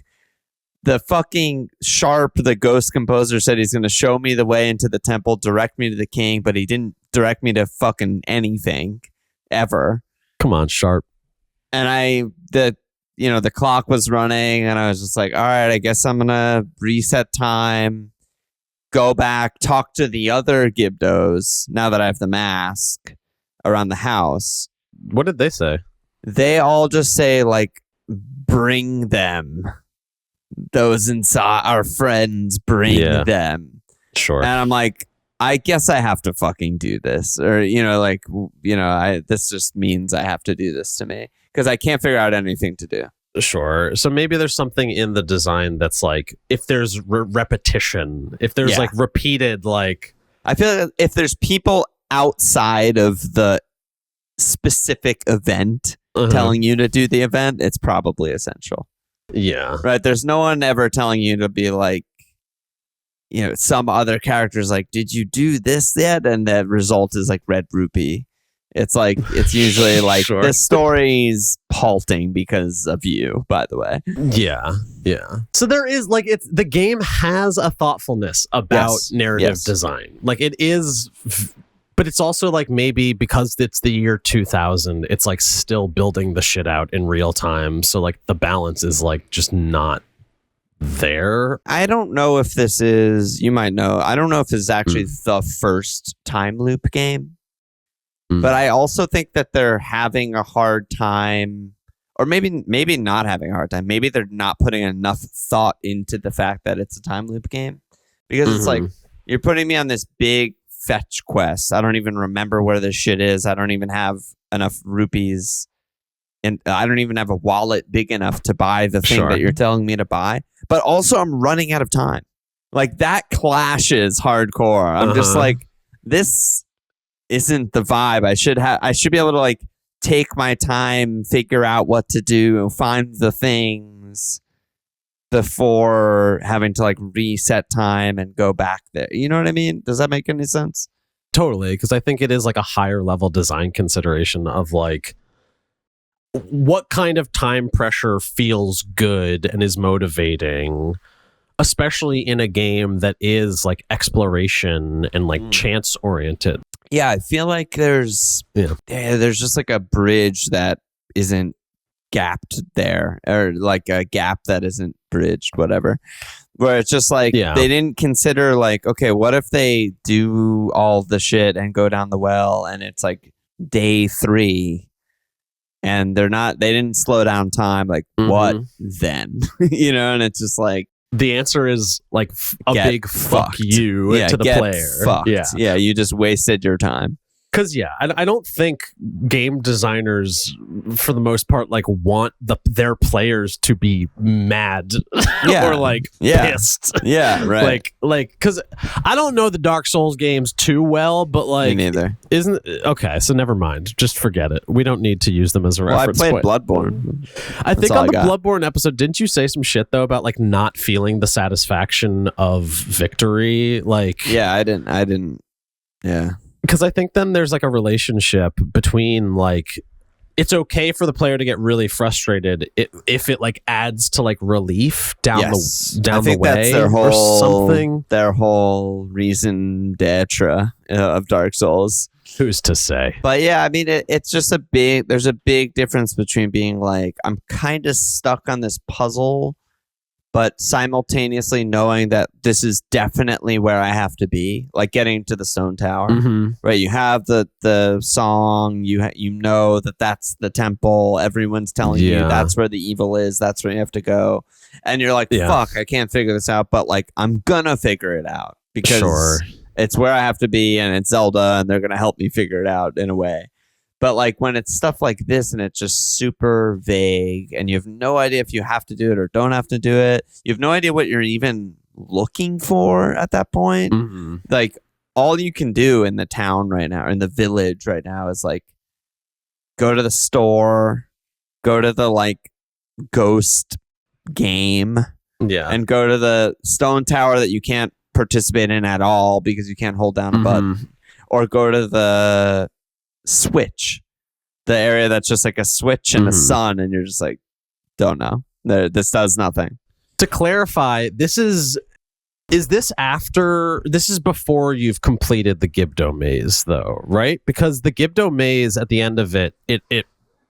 The fucking Sharp, the ghost composer, said he's going to show me the way into the temple, direct me to the king, but he didn't direct me to fucking anything. Ever. Come on, Sharp. And the clock was running and I was just like, all right, I guess I'm gonna reset time, go back, talk to the other Gibdos now that I have the mask around the house. What did they say? They all just say like, bring them. Those inside our friends, bring them. Sure. And I'm like, I guess I have to fucking do this, or this just means I have to do this to me because I can't figure out anything to do. Sure. So maybe there's something in the design that's like, if there's repetition, if there's Yeah. like repeated, like, I feel like if there's people outside of the specific event telling you to do the event, it's probably essential. Yeah. Right? There's no one ever telling you to be like, you know, some other character's like, did you do this yet? And the result is like red rupee. It's like, it's usually like, Sure. this story's halting because of you, by the way. Yeah. Yeah. So there is like, the game has a thoughtfulness about Yes. narrative Yes. design. Like it is, but it's also like maybe because it's the year 2000, it's like still building the shit out in real time. So like the balance is like just not there. I don't know if this is, you might know, I don't know if this is actually the first time loop game. But I also think that they're having a hard time, or maybe not having a hard time. Maybe they're not putting enough thought into the fact that it's a time loop game. Because it's like, you're putting me on this big fetch quest. I don't even remember where this shit is. I don't even have enough rupees. And I don't even have a wallet big enough to buy the thing that you're telling me to buy. But also, I'm running out of time. Like, that clashes hardcore. I'm just like, this isn't the vibe. I should be able to like take my time, figure out what to do, find the things before having to like reset time and go back there. You know what I mean? Does that make any sense? Totally, because I think it is like a higher level design consideration of like what kind of time pressure feels good and is motivating, especially in a game that is like exploration and like chance oriented. Yeah, I feel like there's just like a bridge that isn't gapped there, or like a gap that isn't bridged, whatever. Where it's just like they didn't consider like, okay, what if they do all the shit and go down the well and it's like day 3 and they didn't slow down time, like what then? You know, and it's just like, the answer is like a big fuck you to the player. Fucked. Yeah, you just wasted your time. Because I don't think game designers, for the most part, like want their players to be mad or like pissed. Yeah, right. like because I don't know the Dark Souls games too well, but like me neither. Okay, so never mind. Just forget it. We don't need to use them as a reference. I played Bloodborne. I think on the Bloodborne episode, didn't you say some shit though about like not feeling the satisfaction of victory? Like, yeah, I didn't. Yeah. Because I think then there's like a relationship between like, it's okay for the player to get really frustrated if it like adds to like relief down the way, that's their or something. Their whole reason d'etre of Dark Souls. Who's to say? But yeah, I mean, it's just there's a big difference between being like, I'm kind of stuck on this puzzle, but simultaneously knowing that this is definitely where I have to be, like getting to the stone tower, right? You have the song, you know that that's the temple. Everyone's telling you that's where the evil is. That's where you have to go. And you're like, fuck, I can't figure this out, but like, I'm gonna figure it out because it's where I have to be and it's Zelda and they're going to help me figure it out in a way. But like when it's stuff like this and it's just super vague and you have no idea if you have to do it or don't have to do it, you have no idea what you're even looking for at that point. Like all you can do in the town right now, in the village right now, is like go to the store, go to the like ghost game, and go to the stone tower that you can't participate in at all because you can't hold down a button, or go to the switch, the area that's just like a switch and a sun, and you're just like, don't know. This does nothing. To clarify, this is this before you've completed the Gibdo maze though, right? Because the Gibdo maze at the end of it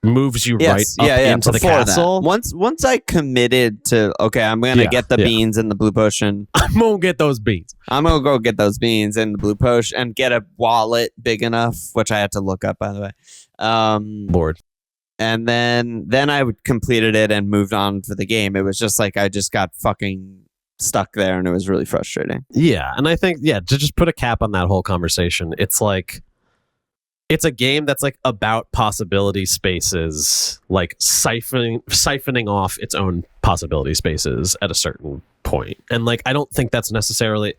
moves you right up into the castle. That. Once I committed to, okay, I'm gonna get the beans and the blue potion. I'm gonna get those beans. I'm gonna go get those beans and the blue potion and get a wallet big enough, which I had to look up, by the way. Lord. And then I completed it and moved on for the game. It was just like I just got fucking stuck there, and it was really frustrating. Yeah, and I think to just put a cap on that whole conversation, it's like it's a game that's like about possibility spaces, like siphoning off its own possibility spaces at a certain point. And like, I don't think that's necessarily,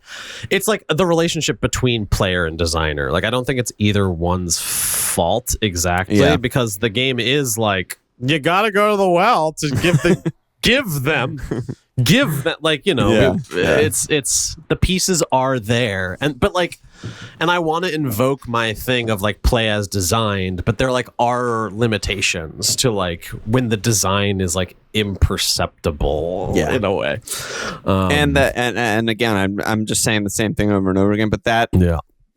it's like the relationship between player and designer. Like, I don't think it's either one's fault exactly, because the game is like, you gotta go to the well to give them like, you know, it's the pieces are there, and I want to invoke my thing of like play as designed, but there like are limitations to like when the design is like imperceptible in a way. And again, I'm just saying the same thing over and over again, but that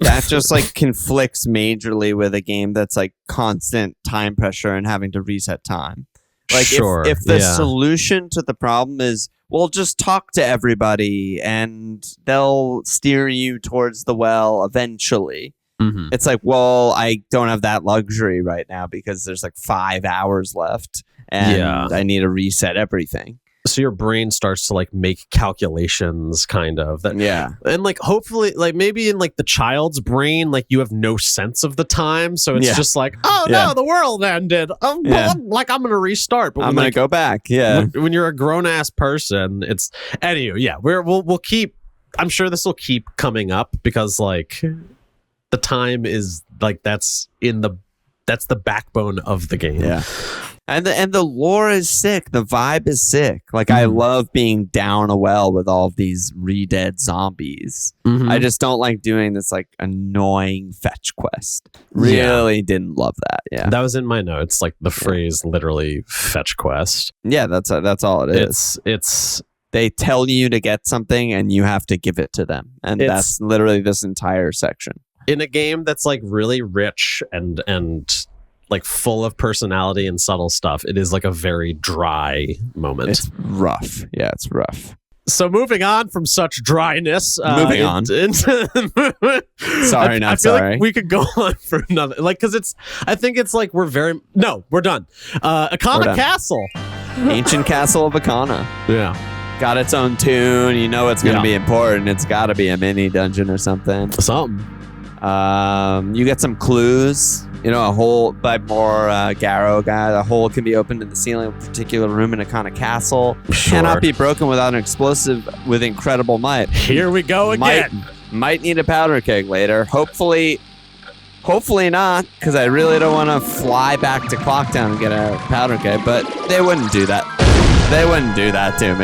just like conflicts majorly with a game that's like constant time pressure and having to reset time. Like if the solution to the problem is, well, just talk to everybody and they'll steer you towards the well eventually. Mm-hmm. It's like, well, I don't have that luxury right now because there's like 5 hours left and I need to reset everything. So your brain starts to like make calculations kind of that. And like, hopefully like maybe in like the child's brain, like you have no sense of the time. So it's just like, oh no, the world ended. I'm going to restart, but I'm going to go back. Yeah. When you're a grown ass person, it's anyway. We'll keep, I'm sure this will keep coming up because like the time is like, that's the backbone of the game. Yeah. And the lore is sick. The vibe is sick. Like, I love being down a well with all of these re-dead zombies. Mm-hmm. I just don't like doing this, like, annoying fetch quest. Really didn't love that. Yeah. That was in my notes, like, the phrase literally fetch quest. Yeah, that's all it is. It's they tell you to get something, and you have to give it to them. And that's literally this entire section. In a game that's, like, really rich and like full of personality and subtle stuff, it is like a very dry moment. It's rough. Yeah, it's rough. So moving on from such dryness, Sorry, not I feel sorry. Like we could go on for another, like, because I think it's like we're done. Ikana Castle, Ancient Castle of Ikana. Yeah, got its own tune. You know it's going to be important. It's got to be a mini dungeon or something. You get some clues. You know, a hole by more Garo guy. A hole can be opened in the ceiling of a particular room in Ikana Castle. Cannot be broken without an explosive with incredible might. Here we go again. Might need a powder keg later. Hopefully not, because I really don't want to fly back to Clocktown and get a powder keg. But they wouldn't do that. They wouldn't do that to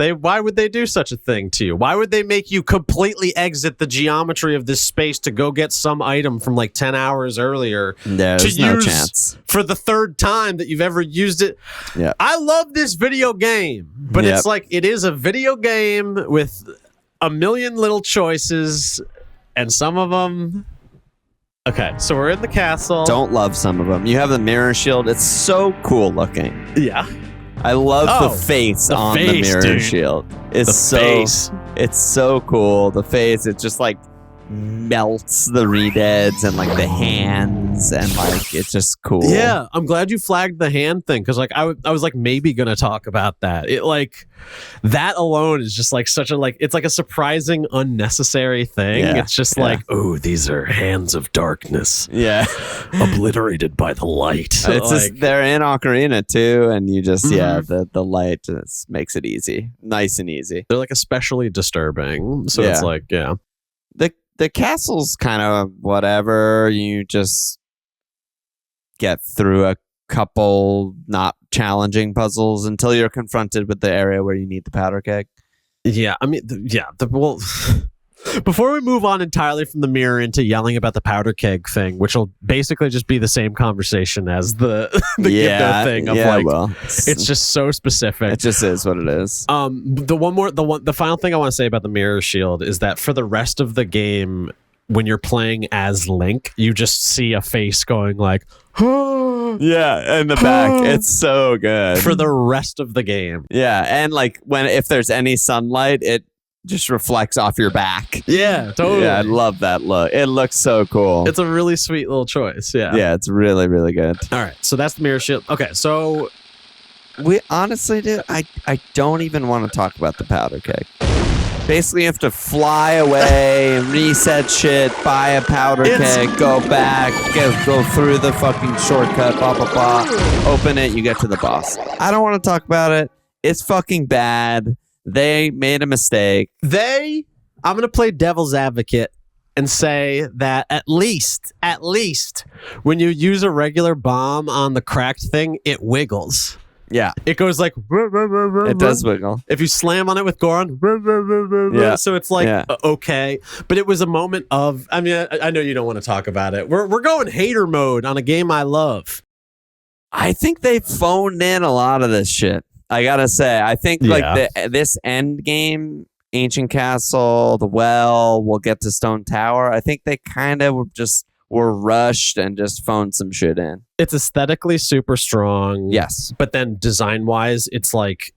me. Why would they do such a thing to you? Why would they make you completely exit the geometry of this space to go get some item from like 10 hours earlier There's no chance for the third time that you've ever used it? Yeah. I love this video game, but it's like, it is a video game with a million little choices, and some of them... Okay, so we're in the castle. Don't love some of them. You have the mirror shield. It's so cool looking. Yeah. I love the face the mirror shield. It's so cool. The face, it just like melts the re-deads and like the hands, and like it's just cool. Yeah, I'm glad you flagged the hand thing, because like I was like maybe gonna talk about that. It like that alone is just like such a like, it's like a surprising unnecessary thing. It's just like, oh, these are hands of darkness. Yeah. Obliterated by the light. It's like, just, they're in Ocarina too, and you just the light just makes it easy. Nice and easy. They're like especially disturbing. So it's like, The castle's kind of whatever. You just get through a couple not challenging puzzles until you're confronted with the area where you need the powder keg. Yeah, I mean, well, before we move on entirely from the mirror into yelling about the powder keg thing, which will basically just be the same conversation as the Gibdo thing of it's just so specific. It just is what it is. The final thing I want to say about the mirror shield is that for the rest of the game, when you're playing as Link, you just see a face going like, in the back. It's so good for the rest of the game. Yeah, and like if there's any sunlight, it just reflects off your back. Yeah, totally. Yeah, I love that look. It looks so cool. It's a really sweet little choice. Yeah, it's really, really good. All right, so that's the mirror shield. Okay, so we honestly, dude, I don't even want to talk about the powder keg. Basically, you have to fly away and reset shit, buy a powder keg, go back, go through the fucking shortcut, blah, blah, blah. Open it, you get to the boss. I don't want to talk about it. It's fucking bad. They made a mistake. I'm going to play devil's advocate and say that at least, when you use a regular bomb on the cracked thing, it wiggles. Yeah. It goes like... It does wiggle. If you slam on it with Goron... Yeah. So it's like, okay. But it was a moment of... I mean, I know you don't want to talk about it. We're going hater mode on a game I love. I think they phoned in a lot of this shit. I gotta say. I think this end game, Ancient Castle, the Well, we'll get to Stone Tower. I think they kind of were rushed and just phoned some shit in. It's aesthetically super strong. Yes. But then design-wise, it's like...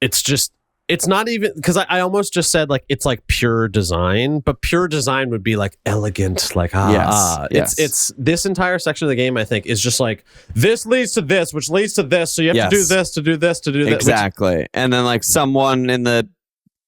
It's not even... Because I almost just said, like, it's like pure design. But pure design would be, like, elegant. Like, Yes. It's this entire section of the game, I think, is just like, this leads to this, which leads to this. So you have to do this, to do this, to do this. Exactly. And then, like, someone in the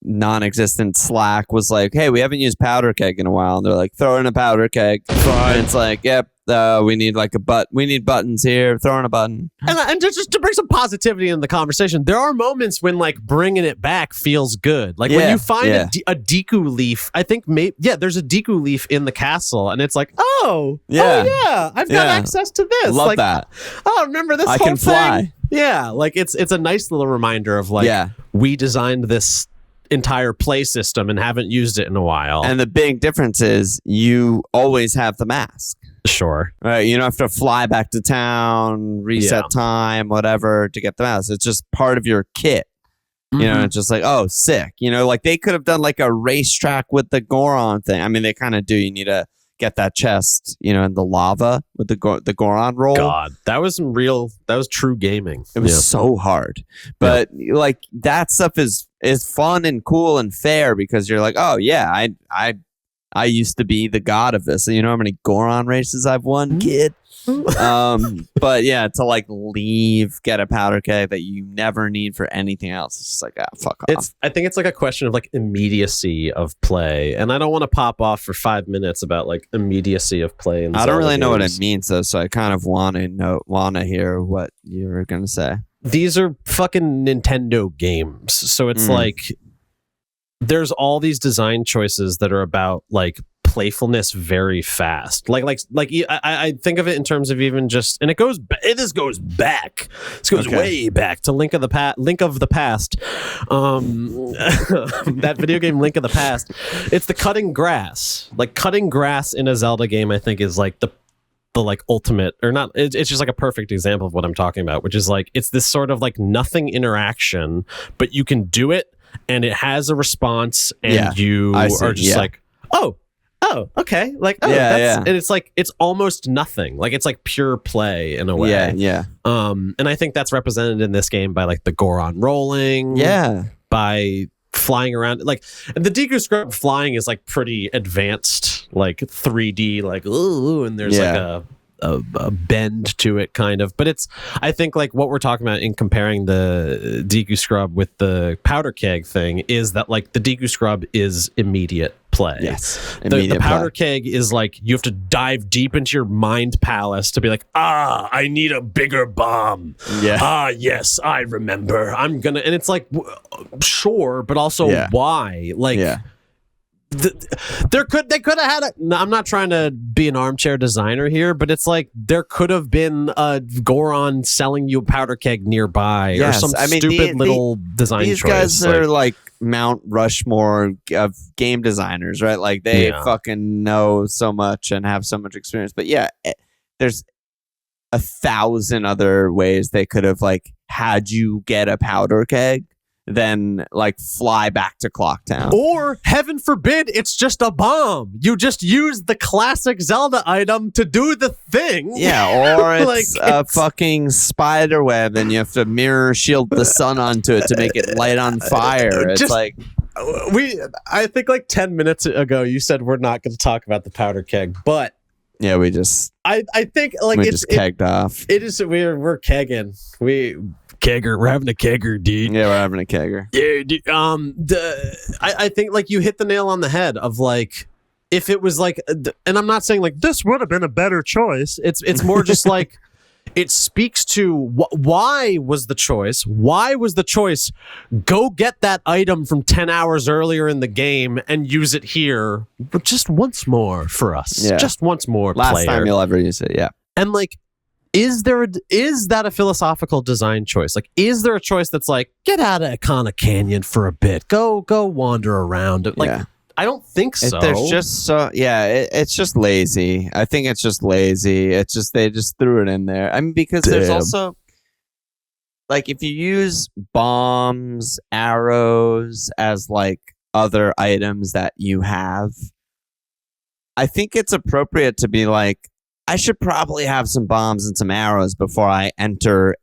non-existent Slack was like, hey, we haven't used powder keg in a while, and they're like, throw in a powder keg. And it's like, yep, we need like we need buttons here, throw in a button. And just to bring some positivity in the conversation, there are moments when like bringing it back feels good. Like when you find a Deku leaf, I think there's a Deku leaf in the castle, and it's like, I've got access to this. Love like, that. Oh, remember this I whole can thing? fly. Yeah, like it's a nice little reminder of like, we designed this entire play system and haven't used it in a while. And the big difference is you always have the mask. Sure. Right. You don't have to fly back to town, reset time, whatever, to get the mask. It's just part of your kit. You know, it's just like, oh, sick. You know, like they could have done like a racetrack with the Goron thing. I mean, they kind of do. You need to get that chest, you know, in the lava with the Goron roll. God, that was true gaming. It was so hard. But like that stuff is fun and cool and fair because you're like, oh yeah, I used to be the god of this. You know how many Goron races I've won, kid? But yeah, to like get a powder keg that you never need for anything else. It's just like, fuck off. I think it's like a question of like immediacy of play. And I don't want to pop off for 5 minutes about like immediacy of play. I don't really know what it means though. So I kind of want to hear what you were going to say. These are fucking Nintendo games. So it's like, there's all these design choices that are about like playfulness very fast. Like I think of it in terms of even just, and this goes back. This goes way back to Link of the Past. That video game Link of the Past. It's the cutting grass. Like cutting grass in a Zelda game, I think is like the like ultimate, or not, it's just like a perfect example of what I'm talking about, which is like, it's this sort of like nothing interaction, but you can do it and it has a response and you are just like, oh, okay. Like, and it's like, it's almost nothing. Like, it's like pure play in a way. And I think that's represented in this game by like the Goron rolling. By flying around. Like, the Deku Scrub flying is like pretty advanced, like 3D, like, ooh, and there's like a bend to it kind of, but it's, I think like what we're talking about in comparing the Deku Scrub with the powder keg thing is that like the Deku Scrub is immediate play. The powder keg is like you have to dive deep into your mind palace to be like, I need a bigger bomb. Yes, I remember. I'm gonna, and it's like, sure, but also why? Like, they could have had I'm not trying to be an armchair designer here, but it's like there could have been a Goron selling you a powder keg nearby or some stupid little design these choice. These guys are like Mount Rushmore of game designers, right? Like they fucking know so much and have so much experience. But there's 1,000 other ways they could have like had you get a powder keg, then like fly back to Clocktown. Or heaven forbid, it's just a bomb. You just use the classic Zelda item to do the thing. Yeah, or it's a fucking spider web and you have to mirror shield the sun onto it to make it light on fire. It's like I think like 10 minutes ago you said we're not going to talk about the powder keg, but yeah, we just I think like we just kegged off. It is we're kegging. kegger. We're having a kegger, dude. Yeah, we're having a kegger. Yeah, dude. I think like you hit the nail on the head of like, if it was like, and I'm not saying like this would have been a better choice. It's more just like, it speaks to why was the choice? Why was the choice? Go get that item from 10 hours earlier in the game and use it here, but just once more for us. Yeah. Just once more, Last player. time you'll ever use it. Yeah. And like, is that a philosophical design choice? Like, is there a choice that's like, get out of Ikana Canyon for a bit, go wander around? Like, Yeah. I don't think so. There's just it's just lazy. I think it's just lazy. It's just they just threw it in there. I mean, because there's also like if you use bombs, arrows as like other items that you have, I think it's appropriate to be like, I should probably have some bombs and some arrows before I enter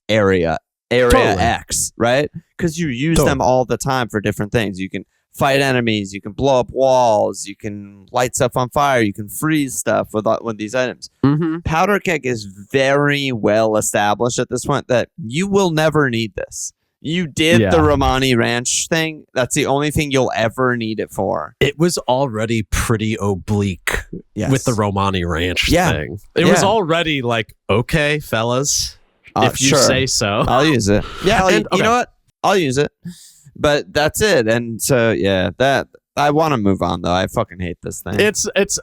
area totally. X, right? Because you use them all the time for different things. You can fight enemies, you can blow up walls, you can light stuff on fire, you can freeze stuff with these items. Mm-hmm. Powder keg is very well established at this point that you will never need this. You did the Romani Ranch thing. That's the only thing you'll ever need it for. It was already pretty oblique with the Romani Ranch thing. It was already like, okay, fellas, if you say so. I'll use it. Yeah, you know what? I'll use it. But that's it. And so, that I want to move on, though. I fucking hate this thing.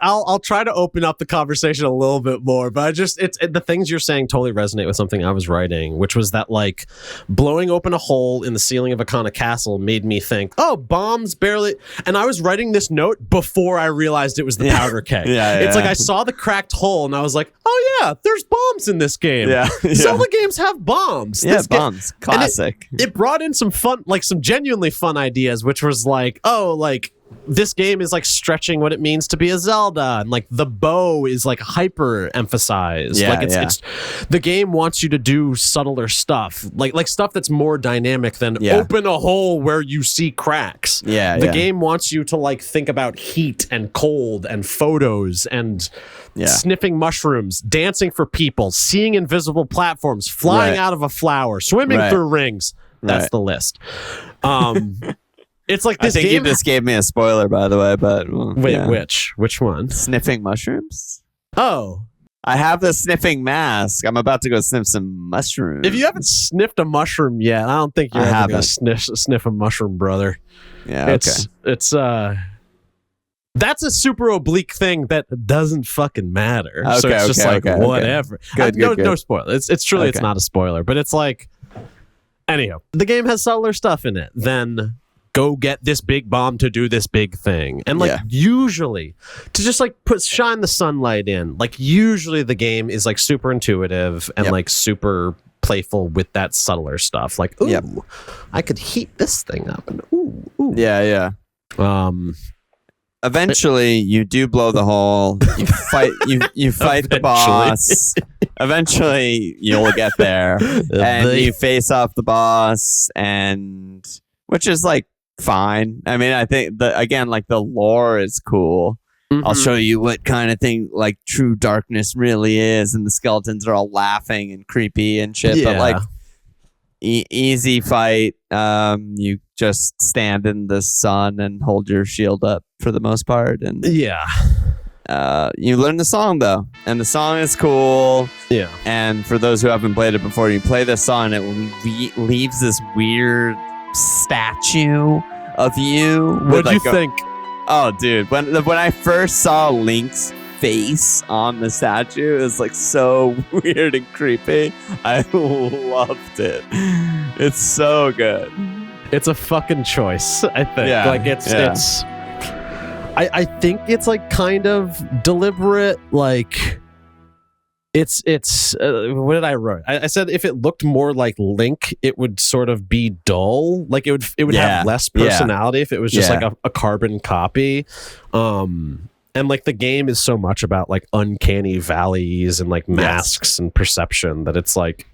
I'll try to open up the conversation a little bit more, but the things you're saying totally resonate with something I was writing, which was that like blowing open a hole in the ceiling of Ikana Castle made me think, oh, bombs barely. And I was writing this note before I realized it was the powder keg. It's like I saw the cracked hole and I was like, oh yeah, there's bombs in this game. Zelda games have bombs. Yeah, bombs. Classic. It brought in some fun, like some genuinely fun ideas, which was like, oh, like, this game is like stretching what it means to be a Zelda, and like the bow is like hyper emphasized. It's the game wants you to do subtler stuff, like stuff that's more dynamic than open a hole where you see cracks. The game wants you to like think about heat and cold and photos and sniffing mushrooms, dancing for people, seeing invisible platforms, flying out of a flower, swimming through rings. That's the list. It's like this I think you just gave me a spoiler, by the way. But wait, which one? Sniffing mushrooms? Oh, I have the sniffing mask. I'm about to go sniff some mushrooms. If you haven't sniffed a mushroom yet, I don't think you're ever gonna sniff a mushroom, brother. Yeah, it's that's a super oblique thing that doesn't fucking matter. So it's just like whatever. Good. No spoiler. It's truly it's not a spoiler, but it's like, anyhow, the game has subtler stuff in it than go get this big bomb to do this big thing. And like usually to just like shine the sunlight in, like usually the game is like super intuitive and like super playful with that subtler stuff. Like, ooh, I could heat this thing up and ooh. Yeah. Eventually you do blow the hole. You fight you fight the boss. Eventually you'll get there. And you face off the boss, and which is like fine. I mean, I think the lore is cool. Mm-hmm. I'll show you what kind of thing like true darkness really is, and the skeletons are all laughing and creepy and shit. But like easy fight. You just stand in the sun and hold your shield up for the most part, and you learn the song though, and the song is cool. Yeah. And for those who haven't played it before, you play this song, and it leaves this weird statue of you. What do you think? Oh, dude, when I first saw Link's face on the statue, it was like so weird and creepy. I loved it. It's so good. It's a fucking choice, I think. Yeah, like it's I think it's like kind of deliberate. Like it's what did I write? I said if it looked more like Link, it would sort of be dull. Like it would have less personality if it was just like a carbon copy. And like the game is so much about like uncanny valleys and like masks and perception that it's like,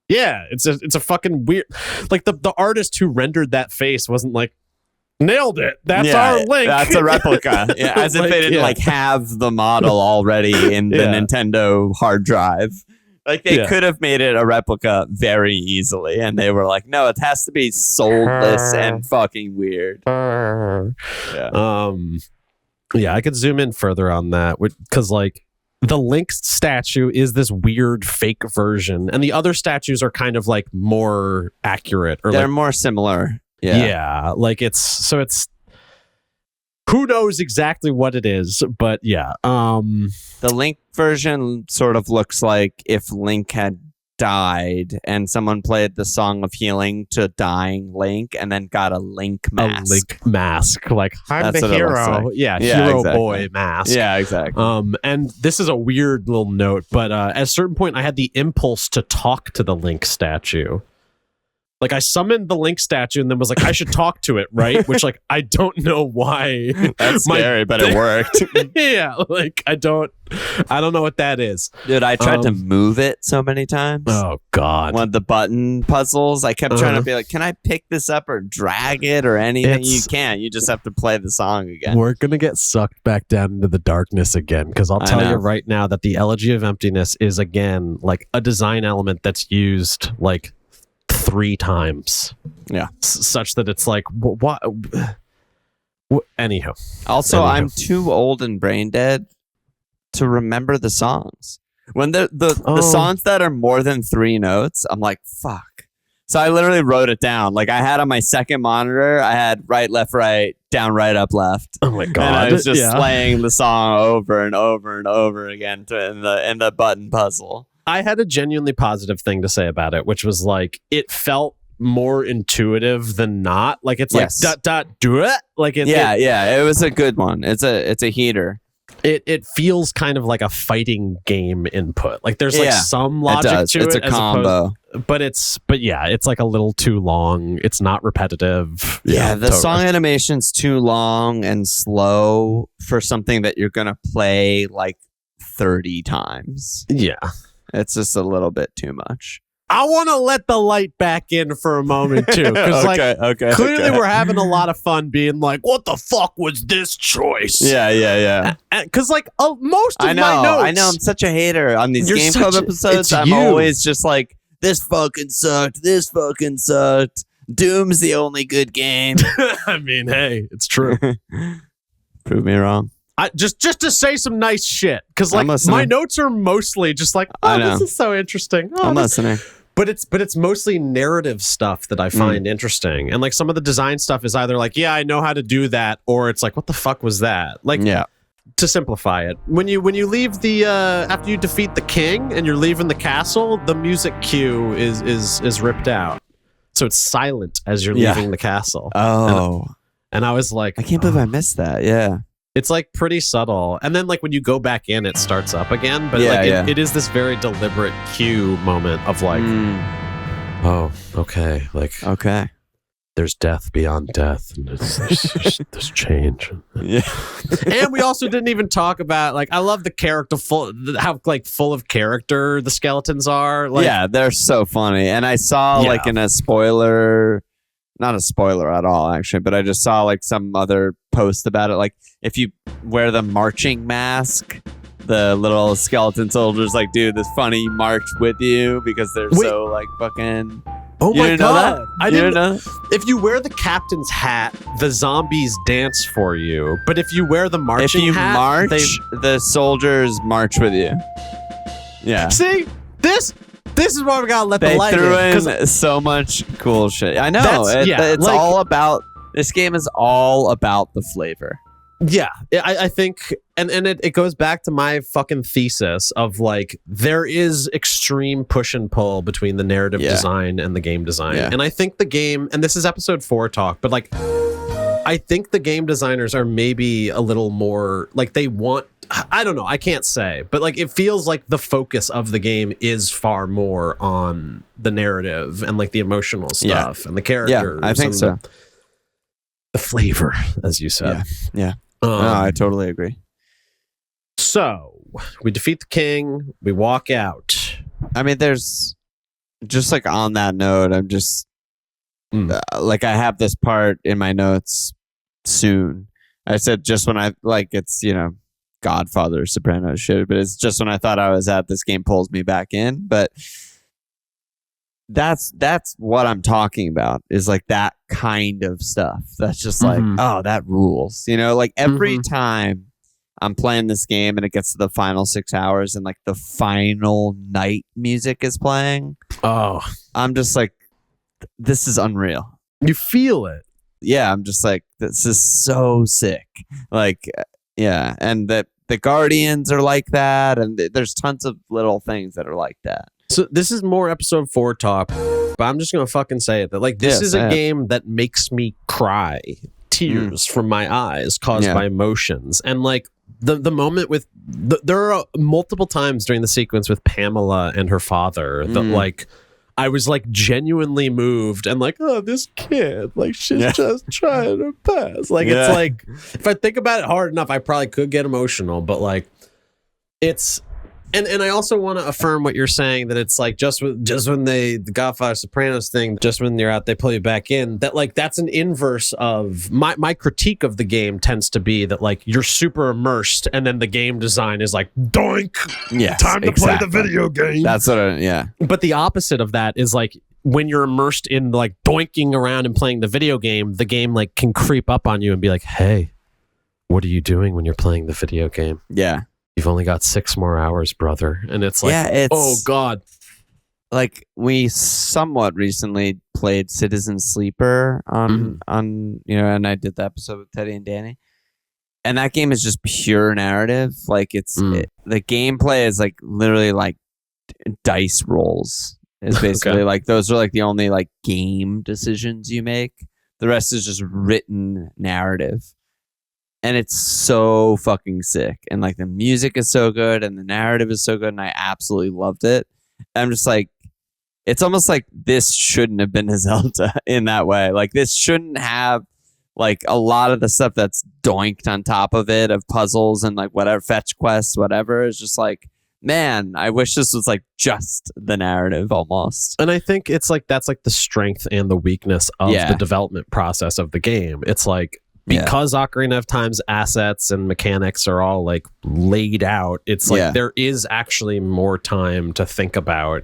it's a fucking weird. Like the artist who rendered that face wasn't like, nailed it. That's our Link. That's a replica. As if they didn't like have the model already in the Nintendo hard drive. Like they Yeah. could have made it a replica very easily, and they were like, "No, it has to be soulless and fucking weird." Yeah. Yeah, I could zoom in further on that because like the Link statue is this weird fake version, and the other statues are kind of like more accurate or They're like more similar. yeah, like it's who knows exactly what it is, but yeah. The Link version sort of looks like if Link had died and someone played the Song of Healing to dying Link and then got a Link mask. A Link mask, like I'm That's the what it looks hero. like. Yeah, Yeah, hero exactly. boy mask. Yeah, exactly. And this is a weird little note, but at a certain point, I had the impulse to talk to the Link statue. Like I summoned the Link statue and then was like, I should talk to it, right? Which like I don't know why. That's scary, but it worked. Yeah, like I don't know what that is. Dude, I tried to move it so many times. Oh God. One of the button puzzles, I kept trying to be like, can I pick this up or drag it or anything? You can't. You just have to play the song again. We're gonna get sucked back down into the darkness again, because I'll tell you right now that the Elegy of Emptiness is again like a design element that's used like 3 times. Yeah. Such that it's like, what? Anyhow. Also, I'm too old and brain dead to remember the songs. When the songs that are more than 3 notes, I'm like, fuck. So I literally wrote it down. Like I had on my second monitor, I had right, left, right, down, right, up, left. Oh my God. And I was just playing the song over and over and over again in the button puzzle. I had a genuinely positive thing to say about it, which was like it felt more intuitive than not. Like it's like do it. Like it, it was a good one. It's a heater. It feels kind of like a fighting game input. Like there's like some logic to it. It's a combo. But it's like a little too long. It's not repetitive. Yeah, the song animation's too long and slow for something that you're gonna play like 30 times. Yeah. It's just a little bit too much. I want to let the light back in for a moment too, because clearly we're having a lot of fun being like, "What the fuck was this choice?" Yeah. Because like most of my notes, I know. I'm such a hater on these Game Club episodes. I'm always just like, "This fucking sucked. This fucking sucked. Doom's the only good game." I mean, hey, it's true. Prove me wrong. Just to say some nice shit, because like my notes are mostly just like, "Oh, this is so interesting." Oh, I'm listening. But it's mostly narrative stuff that I find interesting, and like some of the design stuff is either like, yeah, I know how to do that, or it's like, what the fuck was that? Like, to simplify it, when you leave the after you defeat the king and you're leaving the castle, the music cue is ripped out, so it's silent as you're leaving the castle. And I was like, I can't believe I missed that. Yeah. It's like pretty subtle, and then like when you go back in, it starts up again. But it is this very deliberate cue moment of like, oh, okay, like there's death beyond death, and there's change. Yeah, and we also didn't even talk about like I love the character how like full of character the skeletons are. Like, yeah, they're so funny, and I saw like in a spoiler. Not a spoiler at all, actually, but I just saw like some other post about it. Like, if you wear the marching mask, the little skeleton soldiers like do this funny march with you because they're so like fucking. Oh my God! I didn't know. If you wear the captain's hat, the zombies dance for you. But if you wear the marching hat, the soldiers march with you. Yeah. See this. This is why we gotta let the light in. They threw in so much cool shit. I know. It's like, all about... This game is all about the flavor. Yeah. I think... And it goes back to my fucking thesis of like, there is extreme push and pull between the narrative design and the game design. Yeah. And I think the game... And this is episode 4 talk, but like... I think the game designers are maybe a little more... Like, they want... I don't know. I can't say, but like it feels like the focus of the game is far more on the narrative and like the emotional stuff and the characters. Yeah, I think so. The flavor, as you said. Yeah. No, I totally agree. So we defeat the king. We walk out. I mean, there's just like on that note, I'm just like I have this part in my notes soon. I said just when I like it's Godfather Sopranos shit, but it's just when I thought I was out, this game pulls me back in. But that's what I'm talking about, is like that kind of stuff. That's just like, oh, that rules. You know, like every time I'm playing this game and it gets to the final 6 hours and like the final night music is playing. Oh, I'm just like, this is unreal. You feel it. Yeah, I'm just like, this is so sick. Like, yeah, and the Guardians are like that, and there's tons of little things that are like that. So this is more episode 4 talk, but I'm just gonna fucking say it, that like this is a game that makes me cry, tears from my eyes caused by emotions, and like the moment with there are multiple times during the sequence with Pamela and her father that like I was like genuinely moved and like, oh, this kid, like she's just trying her best. Like it's like, if I think about it hard enough, I probably could get emotional, but like it's, and I also want to affirm what you're saying, that it's like just when the Godfather Sopranos thing, just when you're out, they pull you back in. That like that's an inverse of my critique of the game tends to be that like you're super immersed, and then the game design is like doink, time to play the video game. That's what But the opposite of that is like when you're immersed in like doinking around and playing the video game like can creep up on you and be like, hey, what are you doing when you're playing the video game? Yeah. You've only got 6 more hours, brother. And it's like, oh God. Like we somewhat recently played Citizen Sleeper on and I did the episode with Teddy and Danny. And that game is just pure narrative. Like the gameplay is like literally like dice rolls. It's basically like those are like the only like game decisions you make. The rest is just written narrative. And it's so fucking sick. And like the music is so good and the narrative is so good. And I absolutely loved it. And I'm just like, it's almost like this shouldn't have been a Zelda in that way. Like this shouldn't have like a lot of the stuff that's doinked on top of it, of puzzles and like whatever, fetch quests, whatever. It's just like, man, I wish this was like just the narrative almost. And I think it's like, that's like the strength and the weakness of the development process of the game. It's like, because Ocarina of Time's assets and mechanics are all like laid out, it's like there is actually more time to think about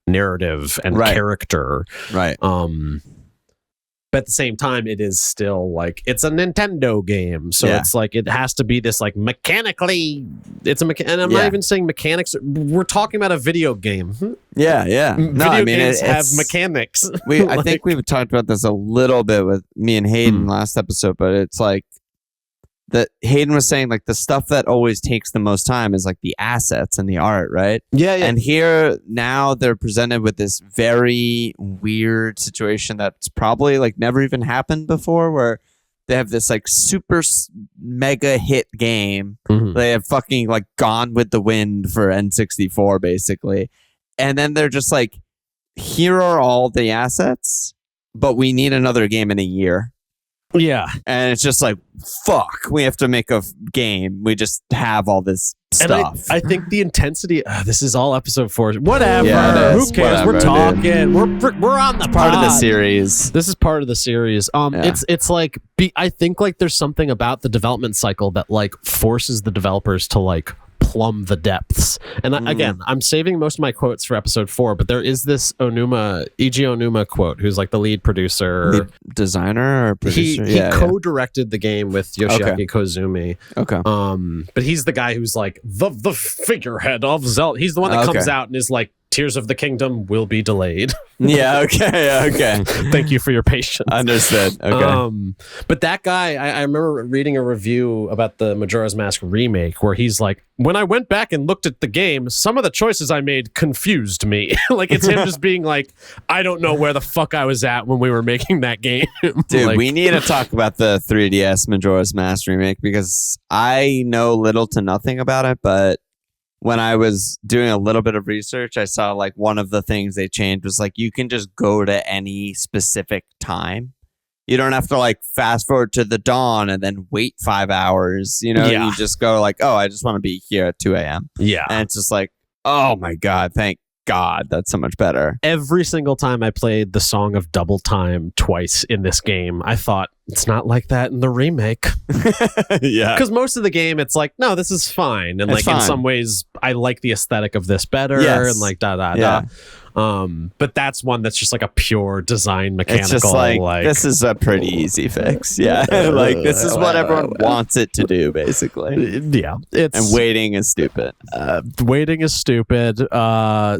narrative and character. Right. But at the same time, it is still like, it's a Nintendo game. So it's like, it has to be this like mechanically, it's a and I'm not even saying mechanics. We're talking about a video game. Yeah. Video games have mechanics. I think we've talked about this a little bit with me and Hayden last episode, but it's like that Hayden was saying like the stuff that always takes the most time is like the assets and the art, right? Yeah. And here now they're presented with this very weird situation that's probably like never even happened before, where they have this like super mega hit game. They have fucking like Gone with the Wind for N64 basically. And then they're just like, here are all the assets, but we need another game in a year. Yeah. And it's just like, fuck, we have to make a game. We just have all this stuff. And I think the intensity, this is all episode 4. Whatever. Yeah, who cares? We're talking. We're on the part of the series. This is part of the series. It's like, I think like there's something about the development cycle that like forces the developers to like plumb the depths. And again, I'm saving most of my quotes for episode 4, but there is this Eiji Onuma quote, who's like the lead producer, lead designer or producer. He co-directed the game with Yoshiaki Kozumi. Okay. But he's the guy who's like the figurehead of Zelda. He's the one that comes out and is like, Tears of the Kingdom will be delayed. Okay. Thank you for your patience. Understood. Okay. But that guy, I remember reading a review about the Majora's Mask remake where he's like, when I went back and looked at the game, some of the choices I made confused me. Like it's him just being like, I don't know where the fuck I was at when we were making that game. Dude, like, we need to talk about the 3DS Majora's Mask remake because I know little to nothing about it, but when I was doing a little bit of research, I saw like one of the things they changed was like you can just go to any specific time. You don't have to like fast forward to the dawn and then wait 5 hours. You know, you just go like, oh, I just want to be here at 2 a.m. Yeah. And it's just like, oh my God, thank God, that's so much better. Every single time I played the Song of Double Time twice in this game, I thought, it's not like that in the remake. Yeah. Because most of the game, it's like, no, this is fine. And It's like in fine. some ways, I like the aesthetic of this better. Yes. And like da. But that's one that's just like a pure design mechanical. It's just like this is a pretty easy fix. Yeah. Like this is what everyone wants it to do, basically. Yeah. It's And waiting is stupid. waiting is stupid.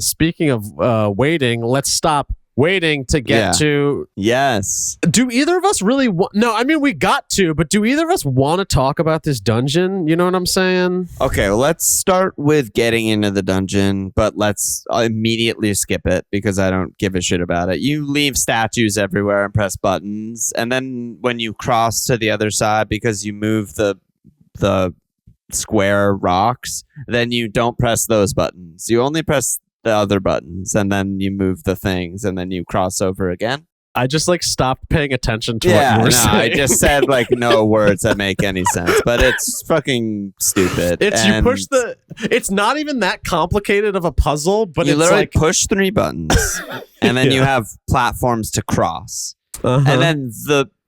Speaking of waiting, let's stop waiting to get to. Yes. Do either of us really want? No, I mean we got to, but do either of us want to talk about this dungeon? You know what I'm saying? Okay, well, let's start with getting into the dungeon, but let's immediately skip it because I don't give a shit about it. You leave statues everywhere and press buttons, and then when you cross to the other side, because you move the square rocks, then you don't press those buttons. You only press the other buttons, and then you move the things, and then you cross over again. I just like stopped paying attention to what you were saying. I just said like no words that make any sense, but it's fucking stupid. You push it's not even that complicated of a puzzle, but you it's literally like push 3 buttons, and then you have platforms to cross, and then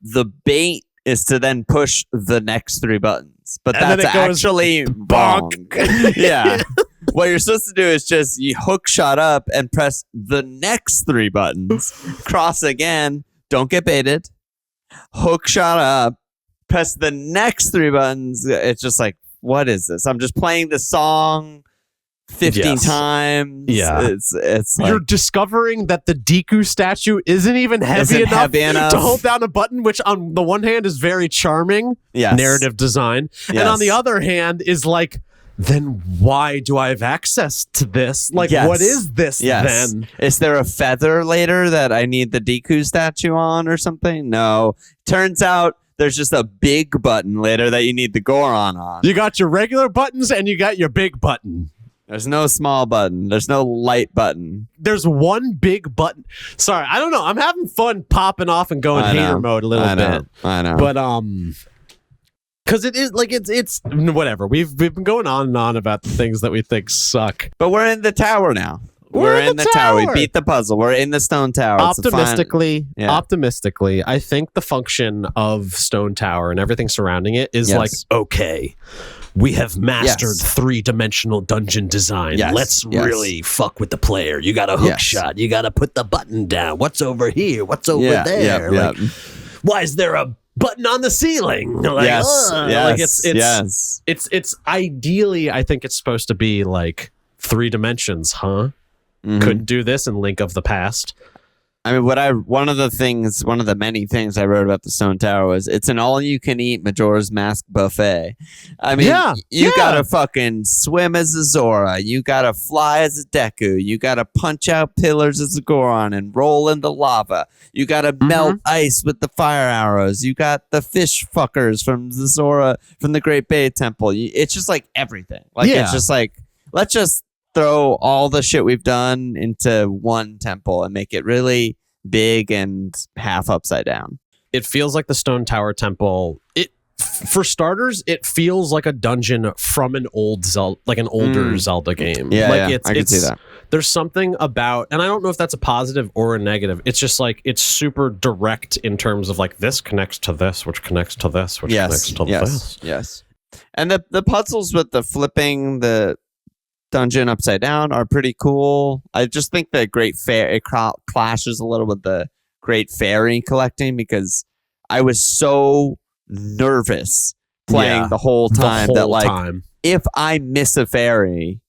the bait is to then push the next 3 buttons, but And then that's it goes actually wrong. Yeah. What you're supposed to do is just you hook shot up and press the next 3 buttons, cross again, don't get baited, hook shot up, press the next 3 buttons. It's just like, what is this? I'm just playing the song 15 times. Yeah. It's like, you're discovering that the Deku statue isn't even heavy enough to hold down a button, which on the one hand is very charming narrative design, and on the other hand is like, then why do I have access to this? Like, what is this then? Is there a feather later that I need the Deku statue on or something? No. Turns out there's just a big button later that you need the Goron on. You got your regular buttons and you got your big button. There's no small button. There's no light button. There's one big button. Sorry, I don't know. I'm having fun popping off and going hater mode a little bit. I know. But because it is like it's whatever. We've been going on and on about the things that we think suck. But we're in the tower now. We're in the tower. We beat the puzzle. We're in the stone tower. Optimistically, I think the function of Stone Tower and everything surrounding it is like, okay, we have mastered 3-dimensional dungeon design. Let's really fuck with the player. You got a hook shot. You got to put the button down. What's over here? What's over there? Like, why is there a button on the ceiling? Like, like it's ideally, I think it's supposed to be like 3 dimensions, huh? Mm-hmm. Couldn't do this in Link of the Past. I mean, one of the many things I wrote about the Stone Tower was it's an all-you-can-eat Majora's Mask buffet. I mean, you gotta fucking swim as a Zora, you gotta fly as a Deku, you gotta punch out pillars as a Goron and roll in the lava, you gotta melt ice with the fire arrows, you got the fish fuckers from the Zora from the Great Bay Temple. It's just like everything. Like it's just like, let's just throw all the shit we've done into one temple and make it really big and half upside down. It feels like the Stone Tower Temple. For starters, it feels like a dungeon from an old Zelda, like an older Zelda game. I can see that. There's something about, and I don't know if that's a positive or a negative. It's just like it's super direct in terms of like this connects to this, which connects to this, which connects to this. Yes. And the puzzles with the flipping the dungeon upside down are pretty cool. I just think the Great Fair it clashes a little with the Great Fairy collecting because I was so nervous playing the whole time if I miss a fairy,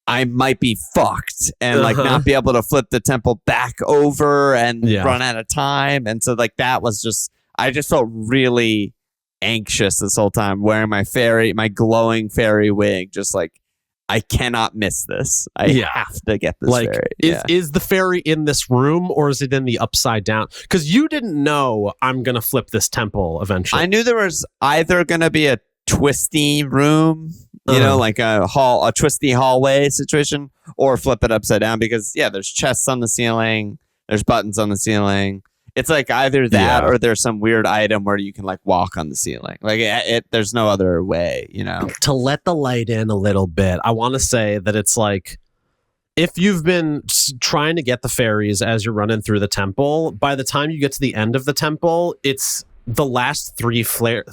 I might be fucked and like not be able to flip the temple back over and run out of time. And so like that was just, I just felt really anxious this whole time wearing my glowing fairy wig, just like, I cannot miss this. I have to get this fairy. Is the fairy in this room or is it in the upside down? Because you didn't know I'm going to flip this temple eventually. I knew there was either going to be a twisty room, you know, like a twisty hallway situation, or flip it upside down because, there's chests on the ceiling. There's buttons on the ceiling. It's like either that or there's some weird item where you can like walk on the ceiling. Like there's no other way, you know. To let the light in a little bit, I want to say that it's like if you've been trying to get the fairies as you're running through the temple, by the time you get to the end of the temple, it's the last three flaries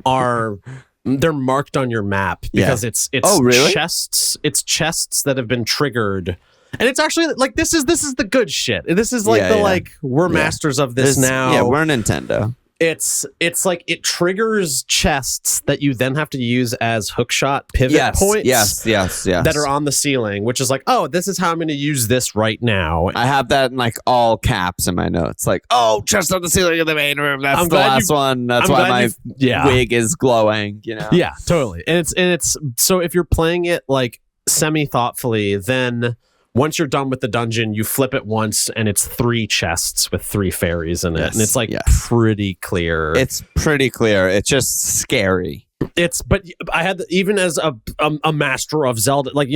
are they're marked on your map because it's really? chests that have been triggered. And it's actually like this is the good shit. This is like like we're masters of this now. Yeah, we're Nintendo. It's like it triggers chests that you then have to use as hookshot pivot points. Yes. That are on the ceiling, which is like, oh, this is how I'm going to use this right now. I have that in like all caps in my notes. Like, oh, chest on the ceiling of the main room. That's the last one. That's why my wig is glowing. You know. Yeah, totally. And it's so if you're playing it like semi thoughtfully, then once you're done with the dungeon, you flip it once, and it's 3 chests with 3 fairies in it, and it's like pretty clear. It's pretty clear. It's just scary. But I had even as a master of Zelda, like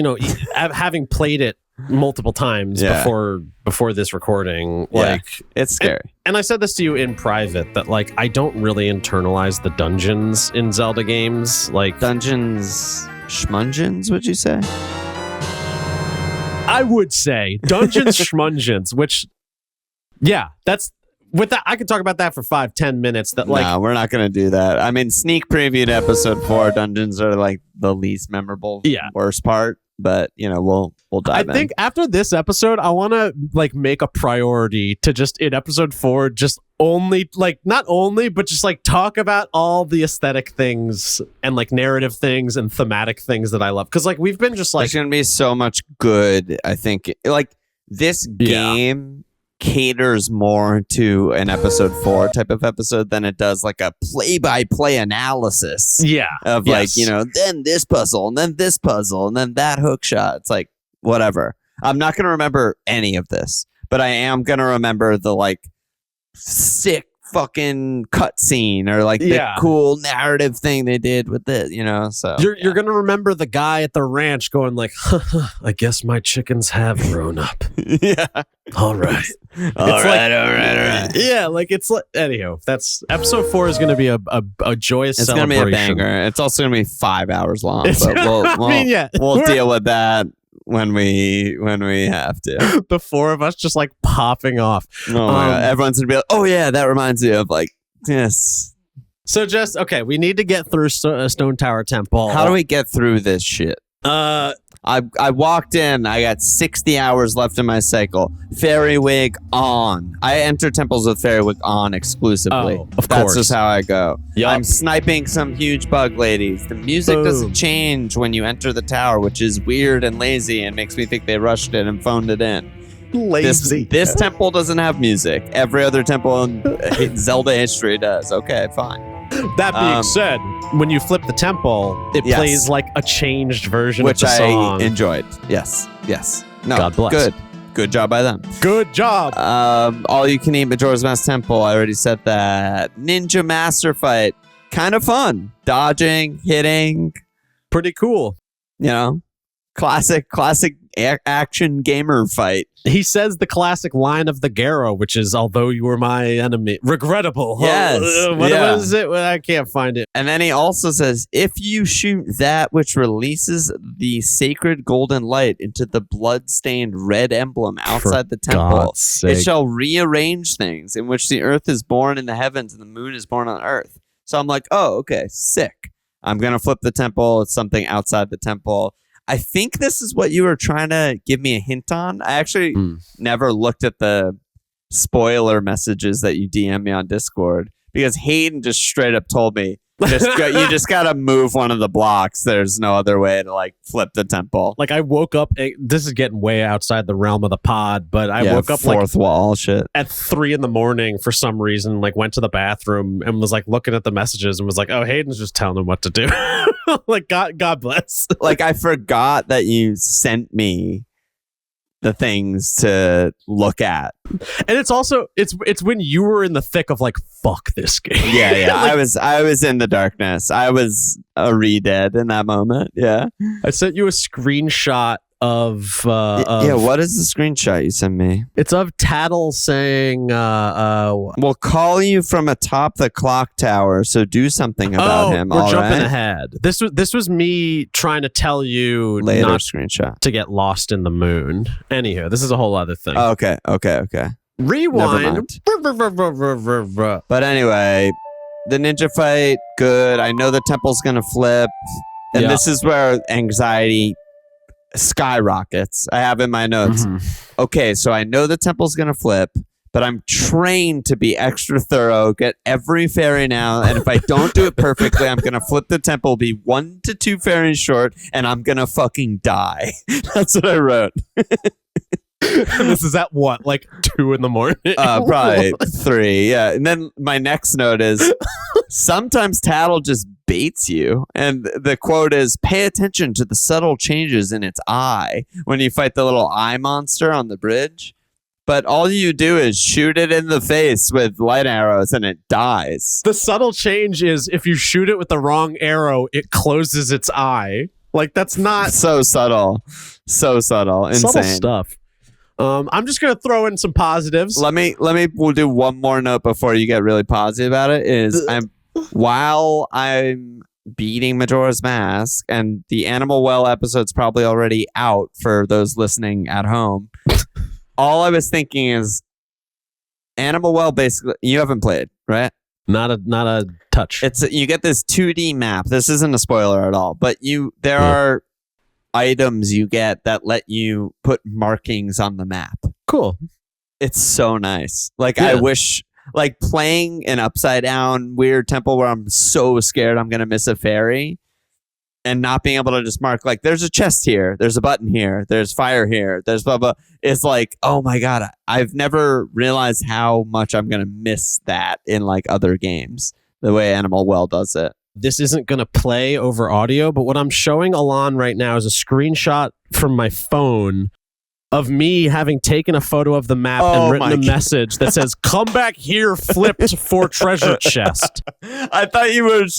having played it multiple times before this recording, like it's scary. And I said this to you in private that like I don't really internalize the dungeons in Zelda games, like dungeons, schmungeons. Would you say? I would say dungeons schmungeons, which, that's with that. I could talk about that for 5-10 minutes. That like, no, we're not going to do that. I mean, sneak preview to episode 4. Dungeons are like the least memorable, worst part. But we'll dive in. I think after this episode, I want to like make a priority to just in episode 4, just only like not only, but just like talk about all the aesthetic things and like narrative things and thematic things that I love. Because like we've been just like there's gonna be so much good. I think like this game caters more to an episode 4 type of episode than it does like a play-by-play analysis. Of like then this puzzle and then this puzzle and then that hook shot. It's like whatever. I'm not gonna remember any of this, but I am gonna remember the like sick fucking cutscene or like the cool narrative thing they did with it, so you're gonna remember the guy at the ranch going like, I guess my chickens have grown up. All right. All right. Yeah, like it's like anyhow, that's episode 4 is gonna be a joyous it's celebration. Gonna be a banger. It's also gonna be 5 hours long, but we'll deal with that when we have to. The 4 of us just like popping off. Oh my God. Everyone's gonna be like, oh yeah, that reminds me of like yes. So just we need to get through Stone Tower Temple. How do we get through this shit? I walked in. I got 60 hours left in my cycle. Fairy wig on. I enter temples with fairy wig on exclusively. Oh, of That's course. just how I go. Yep. I'm sniping some huge bug ladies. The music doesn't change when you enter the tower, which is weird and lazy and makes me think they rushed it and phoned it in. Lazy. This temple doesn't have music. Every other temple in Zelda history does. Okay, fine. That being said, when you flip the temple, it plays like a changed version which of the song. I enjoyed. Yes. No, God bless. Good job by them. Good job. All you can eat Majora's Mask Temple. I already said that. Ninja Master Fight. Kind of fun. Dodging, hitting. Pretty cool. Classic action gamer fight. He says the classic line of the Garo, which is, although you were my enemy. Regrettable. Yes. What was it? Well, I can't find it. And then he also says, if you shoot that which releases the sacred golden light into the blood-stained red emblem outside the temple, it shall rearrange things in which the earth is born in the heavens and the moon is born on earth. So I'm like, oh, okay, sick. I'm going to flip the temple. It's something outside the temple. I think this is what you were trying to give me a hint on. I actually never looked at the spoiler messages that you DM me on Discord because Hayden just straight up told me, you just got to move one of the blocks. There's no other way to like flip the temple. Like I woke up, this is getting way outside the realm of the pod, but I woke up fourth wall shit at 3 a.m. for some reason, like went to the bathroom and was like looking at the messages and was like, oh, Hayden's just telling him what to do. Like God bless. Like I forgot that you sent me the things to look at. And it's also it's when you were in the thick of like fuck this game. Yeah. Like, I was in the darkness. I was a re-dead in that moment. Yeah. I sent you a screenshot of what is the screenshot you sent me? It's of Tattle saying we'll call you from atop the clock tower, so do something about him. We're jumping ahead. This was me trying to tell you later not screenshot to get lost in the moon. Anywho, this is a whole other thing. Okay. Rewind. But anyway, the ninja fight, good. I know the temple's gonna flip. And Yeah. this is where anxiety skyrockets. I have in my notes. Okay, so I know the temple's gonna flip, but I'm trained to be extra thorough, get every fairy now, and if I don't do it perfectly, I'm gonna flip the temple, be 1 to 2 fairies short, and I'm gonna fucking die. That's what I wrote. This is at what, like 2 in the morning? Probably 3, yeah. And then my next note is, sometimes Tattle just baits you. And the quote is, pay attention to the subtle changes in its eye when you fight the little eye monster on the bridge. But all you do is shoot it in the face with light arrows and it dies. The subtle change is if you shoot it with the wrong arrow, it closes its eye. Like, that's not So subtle. So subtle. Insane. subtle stuff. I'm just gonna throw in some positives. We'll do one more note before you get really positive about it. While I'm beating Majora's Mask, and the Animal Well episode's probably already out for those listening at home. All I was thinking is, Animal Well basically, you haven't played, right? Not a touch. You get this 2D map. This isn't a spoiler at all, but there are items you get that let you put markings on the map. Cool. It's so nice. Like, Yeah. I wish, like, playing an upside down weird temple where I'm so scared I'm gonna miss a fairy, and not being able to just mark, like, there's a chest here, there's a button here, there's fire here, there's blah blah. It's like, oh my god, I've never realized how much I'm gonna miss that in like other games, the way Animal Well does it. This isn't going to play over audio, but what I'm showing Alon right now is a screenshot from my phone of me having taken a photo of the map and written a message that says, come back here, flipped for treasure chest. I thought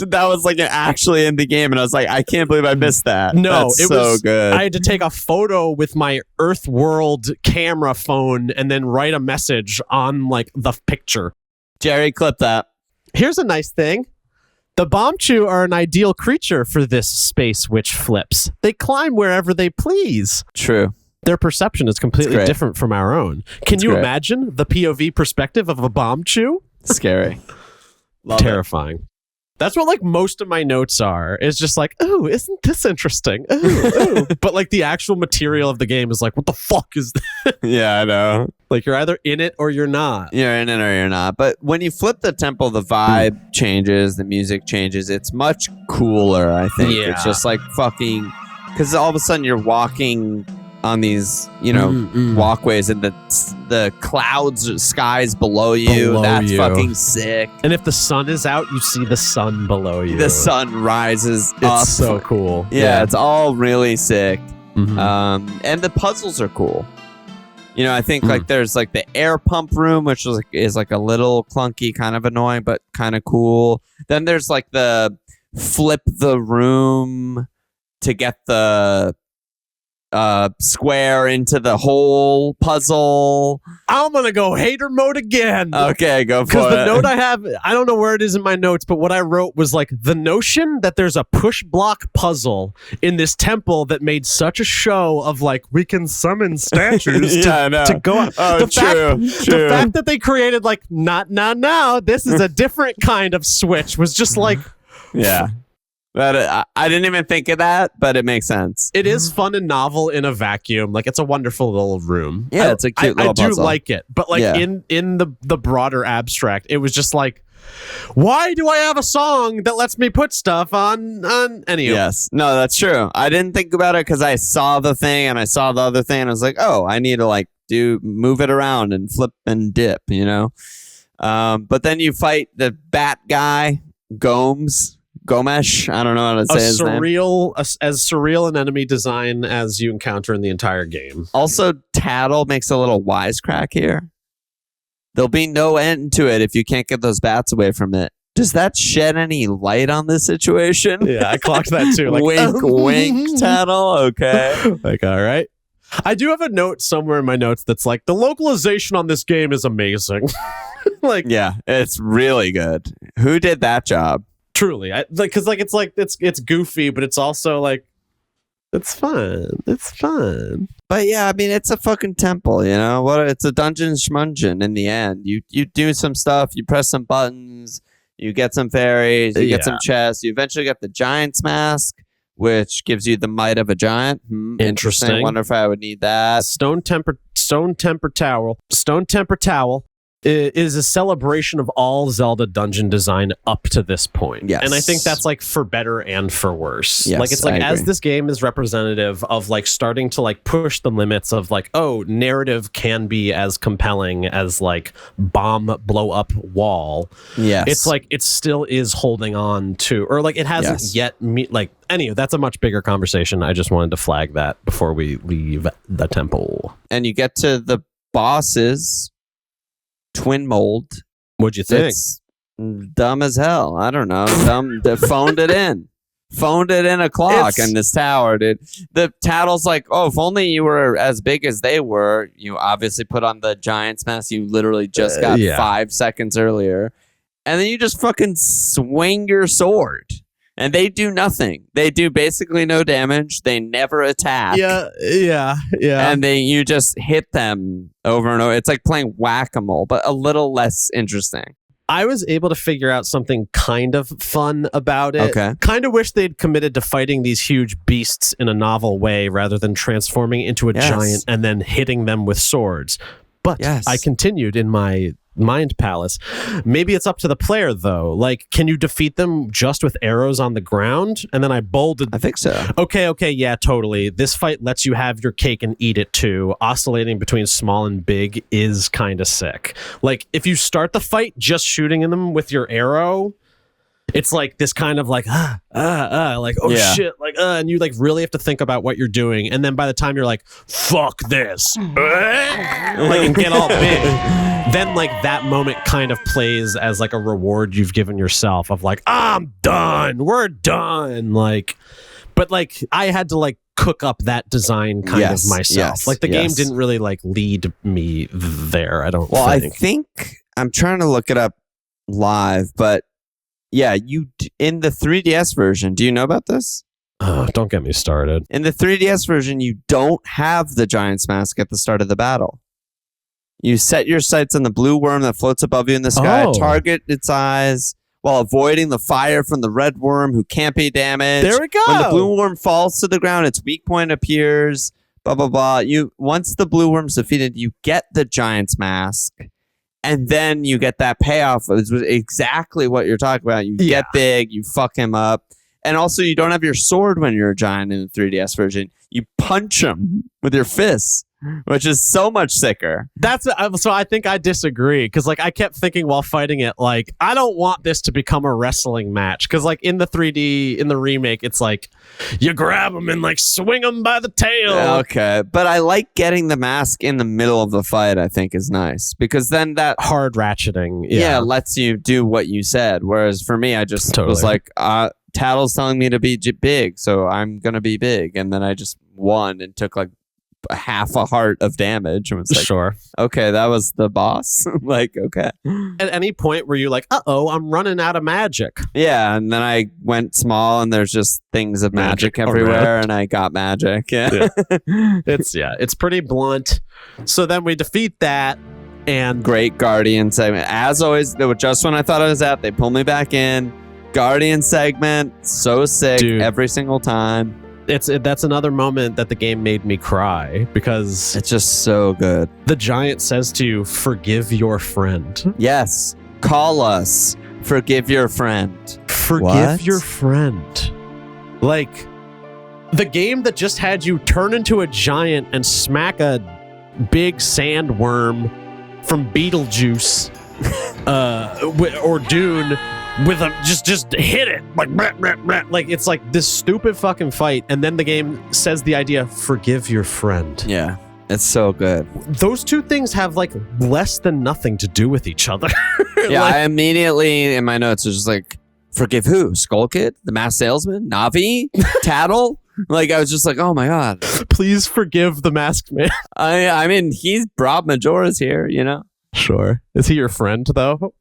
that was like actually in the game, and I was like, I can't believe I missed that. No, That's it so was good. I had to take a photo with my Earth World camera phone and then write a message on like the picture. Jerry, clip that. Here's a nice thing. The Bombchu are an ideal creature for this space witch flips. They climb wherever they please. True. Their perception is completely different from our own. Can you imagine the POV perspective of a Bombchu? Scary. Terrifying. That's what like most of my notes are. Is just like, oh, isn't this interesting? Ooh. But like the actual material of the game is like, what the fuck is this? Yeah, I know. Like you're either in it or you're not. You're in it or you're not. But when you flip the temple, the vibe changes, the music changes. It's much cooler, I think. Yeah. It's just like fucking, because all of a sudden you're walking on these, walkways, and the clouds, skies below you. That's fucking sick. And if the sun is out, you see the sun below you. The sun rises up. It's so cool. Yeah, it's all really sick. Mhm. And the puzzles are cool. I think like there's like the air pump room, which is like a little clunky, kind of annoying, but kind of cool. Then there's like the flip the room to get the square into the whole puzzle. I'm gonna go hater mode again. Okay, go for it. Because the note I have, I don't know where it is in my notes, but what I wrote was like the notion that there's a push block puzzle in this temple that made such a show of like we can summon statues to go out. Oh, The fact that they created like not now, this is a different kind of switch was just like yeah. But I didn't even think of that, but it makes sense. it is fun and novel in a vacuum. Like it's a wonderful little room. Yeah, it's a cute little I do puzzle. like it, but like in the broader abstract, it was just like, why do I have a song that lets me put stuff on any of Yes. No, that's true. I didn't think about it because I saw the thing and I saw the other thing and I was like, oh, I need to like move it around and flip and dip, But then you fight the bat guy, Gomesh. I don't know how to say his name. as surreal an enemy design as you encounter in the entire game. Also, Tattle makes a little wisecrack here. There'll be no end to it if you can't get those bats away from it. Does that shed any light on this situation? Yeah, I clocked that too. Like, wink, wink, Tattle. Okay. Like, all right. I do have a note somewhere in my notes that's like, the localization on this game is amazing. Like, yeah, it's really good. Who did that job? truly, it's goofy, but it's also like It's fun. It's fun. But yeah, I mean, it's a fucking temple, you know? What? It's a dungeon schmungeon in the end. You do some stuff, you press some buttons, you get some fairies, you get some chests, you eventually get the giant's mask, which gives you the might of a giant. Interesting. Wonder if I would need that. Stone temper towel. Stone temper towel is a celebration of all Zelda dungeon design up to this point. Yes. And I think that's like for better and for worse. Yes, like it's like I as agree. this game is representative of like starting to like push the limits of like, oh, narrative can be as compelling as like bomb blow up wall. Yes. It's like it still is holding on to, or like it hasn't yet like anyway, that's a much bigger conversation. I just wanted to flag that before we leave the temple. And you get to the bosses, Twinmold. What'd you think? It's dumb as hell. I don't know. Dumb. They phoned it in. Phoned it in a clock in this tower, dude. The Tattle's like, oh, if only you were as big as they were. You obviously put on the Giant's mask you literally just got 5 seconds earlier. And then you just fucking swing your sword. And they do nothing. They do basically no damage. They never attack. Yeah. And you just hit them over and over. It's like playing whack-a-mole, but a little less interesting. I was able to figure out something kind of fun about it. Okay. Kind of wish they'd committed to fighting these huge beasts in a novel way rather than transforming into a giant and then hitting them with swords. But I continued in my mind palace. Maybe it's up to the player though. Like, can you defeat them just with arrows on the ground? And then I bolded. I think so. Okay, yeah, totally. This fight lets you have your cake and eat it too. Oscillating between small and big is kind of sick. Like, if you start the fight just shooting them with your arrow, it's like this kind of like like shit, like and you like really have to think about what you're doing, and then by the time you're like fuck this, like and get all big, then like that moment kind of plays as like a reward you've given yourself of like I'm done, we're done, like. But like I had to like cook up that design kind of myself. Like the game didn't really like lead me there. I don't. Well, think. I think I'm trying to look it up live, but. Yeah, in the 3DS version, do you know about this? Don't get me started. In the 3DS version, you don't have the Giant's Mask at the start of the battle. You set your sights on the blue worm that floats above you in the sky, target its eyes while avoiding the fire from the red worm who can't be damaged. There we go. When the blue worm falls to the ground, its weak point appears, blah, blah, blah. Once the blue worm's defeated, you get the Giant's Mask. And then you get that payoff. It's exactly what you're talking about. You get big, you fuck him up. And also, you don't have your sword when you're a giant in the 3DS version. You punch him with your fists, which is so much sicker. So I think I disagree, because like I kept thinking while fighting it, like I don't want this to become a wrestling match, because like in the 3D, in the remake, it's like you grab him and like swing him by the tail. Okay, but I like getting the mask in the middle of the fight. I think is nice, because then that hard ratcheting lets you do what you said. Whereas for me, I just was like, Tattle's telling me to be big, so I'm gonna be big, and then I just won and took like half a heart of damage and was like, okay, that was the boss. Like, okay. At any point where you're like, I'm running out of magic. Yeah, and then I went small and there's just things of magic everywhere and I got magic. It's pretty blunt. So then we defeat that, and great Guardian segment. As always, just when I thought I was out, they pull me back in. Guardian segment, so sick. Dude, every single time. That's another moment that the game made me cry, because it's just so good. The giant says to you, forgive your friend. Yes. Call us. Forgive your friend. Forgive your friend. Like, the game that just had you turn into a giant and smack a big sandworm from Beetlejuice or Dune with a just hit it like it's like this stupid fucking fight, and then the game says the idea, forgive your friend. Yeah, it's so good. Those two things have like less than nothing to do with each other. Yeah, I immediately in my notes was just like, forgive who? Skullkid, the masked salesman, Navi, Tattle. Like, I was just like, oh my god, please forgive the masked man. I mean, he's brought Majora's here, you know. Sure. Is he your friend though?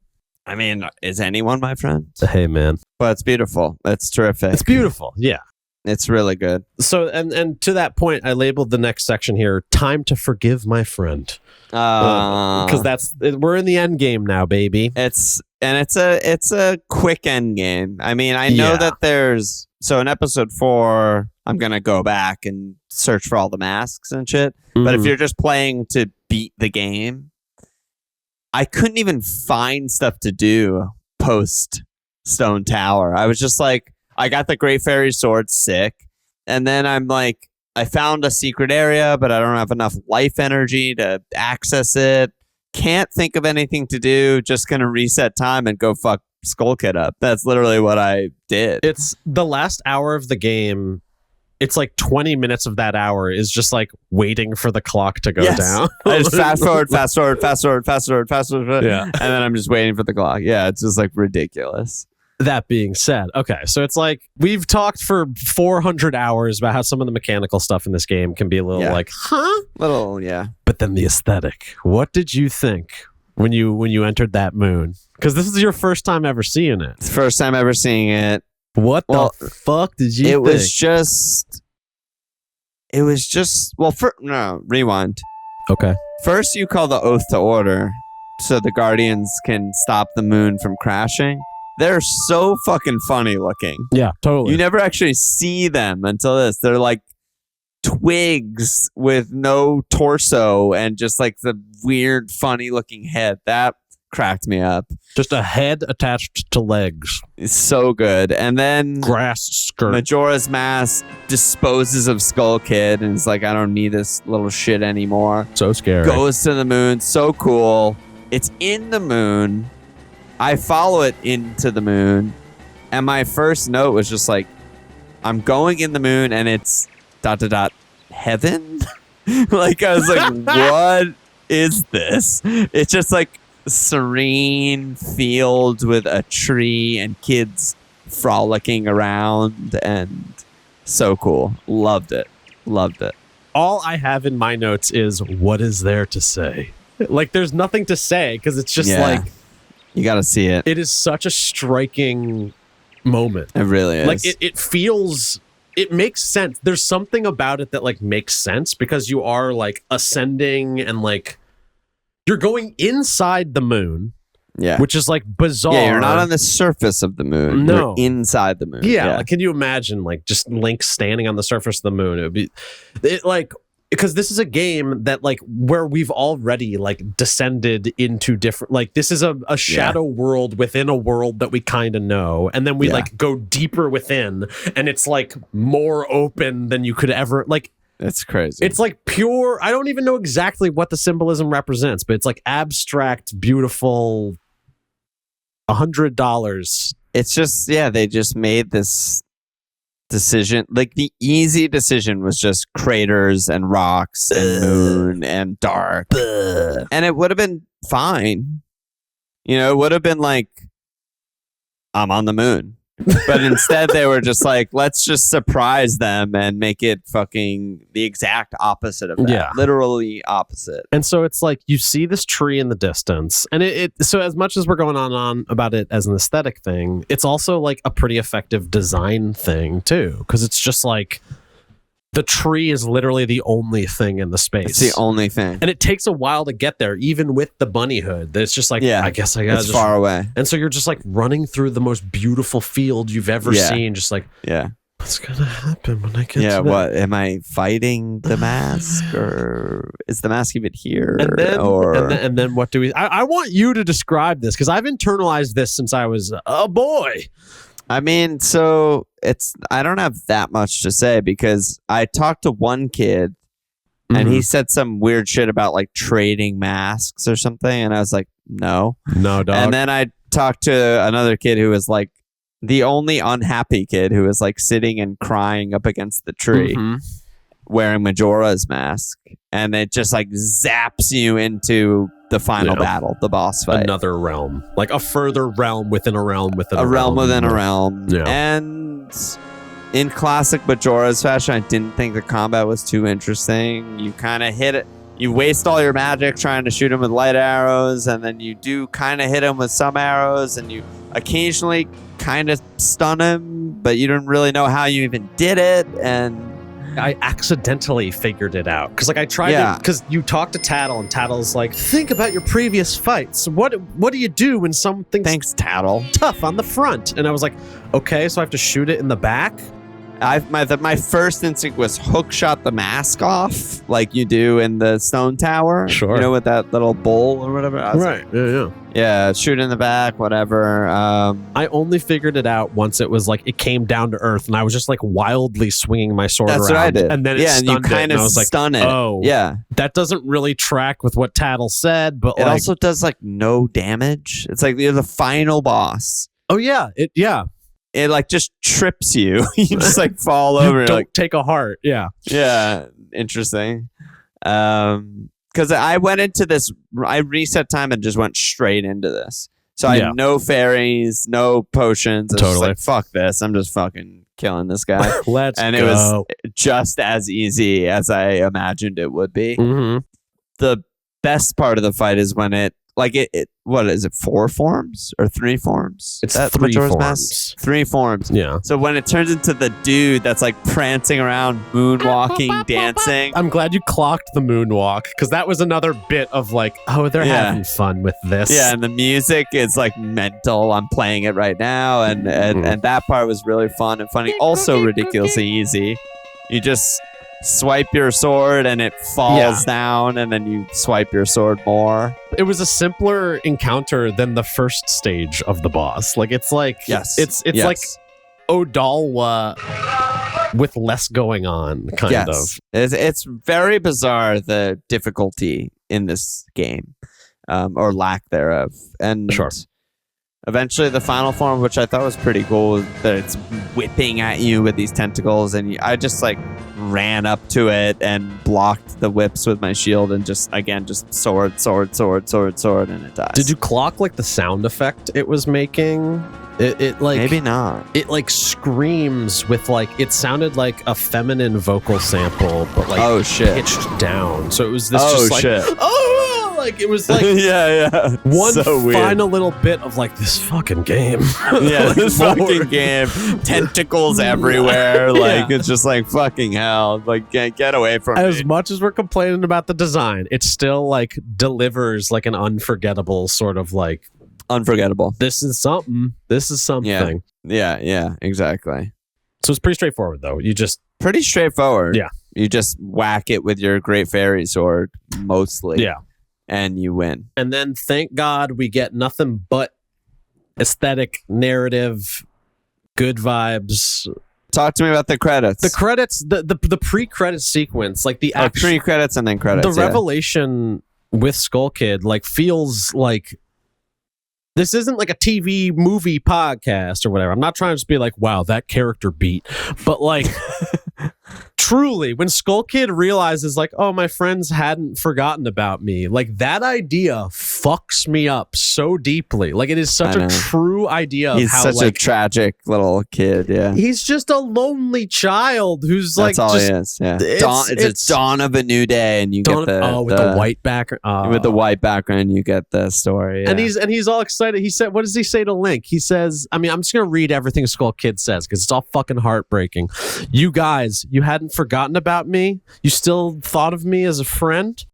I mean, is anyone my friend? Hey, man. But it's beautiful. It's terrific. It's beautiful. Yeah. It's really good. So, and to that point, I labeled the next section here, "Time to Forgive My Friend." Because we're in the end game now, baby. It's a quick end game. I mean, I know that there's in episode 4, I'm gonna go back and search for all the masks and shit. But if you're just playing to beat the game, I couldn't even find stuff to do post Stone Tower. I was just like, I got the Great Fairy Sword, sick, and then I'm like, I found a secret area, but I don't have enough life energy to access it. Can't think of anything to do. Just gonna reset time and go fuck Skull-Kid up. That's literally what I did. It's the last hour of the game. It's like 20 minutes of that hour is just like waiting for the clock to go down. I just fast forward. Yeah. And then I'm just waiting for the clock. Yeah, it's just like ridiculous. That being said, okay, so it's like we've talked for 400 hours about how some of the mechanical stuff in this game can be a little like, Yeah. But then the aesthetic. What did you think when you entered that moon? Because this is your first time ever seeing it. It's the first time ever seeing it. What the fuck did you think? Rewind. Okay. First, you call the Oath to Order so the Guardians can stop the moon from crashing. They're so fucking funny looking. Yeah, totally. You never actually see them until this. They're like twigs with no torso and just like the weird, funny looking head. That cracked me up. Just a head attached to legs. It's so good. And then grass skirt. Majora's Mask disposes of Skull-Kid and is like, I don't need this little shit anymore. So scary. Goes to the moon. So cool. It's in the moon. I follow it into the moon. And my first note was just like, I'm going in the moon and it's ... heaven? Like, I was like, what is this? It's just like serene field with a tree and kids frolicking around, and so cool. Loved it. All I have in my notes is, what is there to say? Like, there's nothing to say because it's just like, you gotta see it. It is such a striking moment. It really is. Like, it feels, it makes sense. There's something about it that like makes sense because you are like ascending and like you're going inside the moon. Yeah. Which is like bizarre. Yeah, you're not on the surface of the moon. No. You're inside the moon. Yeah. Like, can you imagine like just Link standing on the surface of the moon? It would be like, because this is a game that like where we've already like descended into different, like this is a shadow world within a world that we kind of know. And then we like go deeper within and it's like more open than you could ever like. It's crazy. It's like pure, I don't even know exactly what the symbolism represents, but it's like abstract, beautiful, $100. It's just, they just made this decision. Like the easy decision was just craters and rocks and moon and dark. And it would have been fine. You know, it would have been like, I'm on the moon. But instead they were just like, let's just surprise them and make it fucking the exact opposite of that. Yeah. Literally opposite. And so it's like you see this tree in the distance. And so as much as we're going on about it as an aesthetic thing, it's also like a pretty effective design thing too. Because it's just like the tree is literally the only thing in the space. It's the only thing. And it takes a while to get there, even with the bunny hood. It's just like, I guess I gotta it's far away. And so you're just like running through the most beautiful field you've ever seen. Just like, what's gonna happen when I get to that? What am I fighting the mask, or is the mask even here? And then what do we? I want you to describe this because I've internalized this since I was a boy. I mean, so I don't have that much to say because I talked to one kid and he said some weird shit about like trading masks or something. And I was like, no, dog. And then I talked to another kid who was like the only unhappy kid who was like sitting and crying up against the tree wearing Majora's mask. And it just like zaps you into the final battle, the boss fight. Another realm. Like a further realm within a realm within a realm. A realm within a realm. Yeah. And in classic Majora's fashion, I didn't think the combat was too interesting. You kind of hit it. You waste all your magic trying to shoot him with light arrows, and then you do kind of hit him with some arrows, and you occasionally kind of stun him, but you don't really know how you even did it. And I accidentally figured it out because, like, I tried to. Because you talk to Tattle, and Tattle's like, "Think about your previous fights. What do you do when something's Tattle. tough on the front?" And I was like, "Okay, so I have to shoot it in the back." My first instinct was hook shot the mask off, like you do in the stone tower. Sure. You know, with that little bowl or whatever. Right. Yeah. Yeah, shoot in the back, whatever. I only figured it out once it was like it came down to earth, and I was just like wildly swinging my sword around. That's what I did. And then and you kind of stun it. Oh, yeah. That doesn't really track with what Tattle said, but it also does like no damage. It's like you're the final boss. Oh yeah, It like just trips you. You just like fall over. Don't like, take a heart. Yeah. Yeah. Interesting. Because I went into this, I reset time and just went straight into this. So I had no fairies, no potions. I was just like, fuck this. I'm just fucking killing this guy. Let's and go. It was just as easy as I imagined it would be. Mm-hmm. The best part of the fight is when it what is it, 4 forms or 3 forms? It's 3 Majora's forms. Mask? 3 forms. Yeah. So when it turns into the dude that's like prancing around, moonwalking, dancing. I'm glad you clocked the moonwalk, because that was another bit of like, oh, they're having fun with this. Yeah, and the music is like mental. I'm playing it right now, and that part was really fun and funny. Also ridiculously easy. You just swipe your sword and it falls down, and then you swipe your sword more. It was a simpler encounter than the first stage of the boss. Like it's like it's like Odalwa with less going on, kind of. It's very bizarre, the difficulty in this game, or lack thereof. And eventually the final form, which I thought was pretty cool, that it's whipping at you with these tentacles, and I just like ran up to it and blocked the whips with my shield, and just sword, and it dies. Did you clock like the sound effect it was making? It like, maybe not. It like screams with like, it sounded like a feminine vocal sample, but like pitched down. So it was this like it was like one so final little bit of like this fucking game. Yeah, this fucking game. Tentacles everywhere. Like it's just like fucking hell. Like get away from me. As much as we're complaining about the design, it still like delivers like an unforgettable sort of like unforgettable. This is something. Yeah, exactly. So it's pretty straightforward though. You just pretty straightforward. Yeah. You just whack it with your Great Fairy Sword mostly. Yeah. And you win. And then thank God we get nothing but aesthetic, narrative, good vibes. Talk to me about the credits. The credits, the pre-credit sequence, like the actual pre-credits and then credits. The revelation with Skull Kid like feels like this isn't like a TV movie podcast or whatever. I'm not trying to just be like, wow, that character beat. But like truly, when Skull Kid realizes like, oh, my friends hadn't forgotten about me, like that idea fucks me up so deeply. Like it is such a true idea of he's how such like, a tragic little kid. Yeah. He's just a lonely child who's like, that's all he is. Yeah. It's dawn of a new day, and you get the white background. With the white background, you get the story. Yeah. And he's all excited. He said, what does he say to Link? He says, I mean, I'm just gonna read everything Skull Kid says because it's all fucking heartbreaking. You guys, you hadn't forgotten about me. You still thought of me as a friend.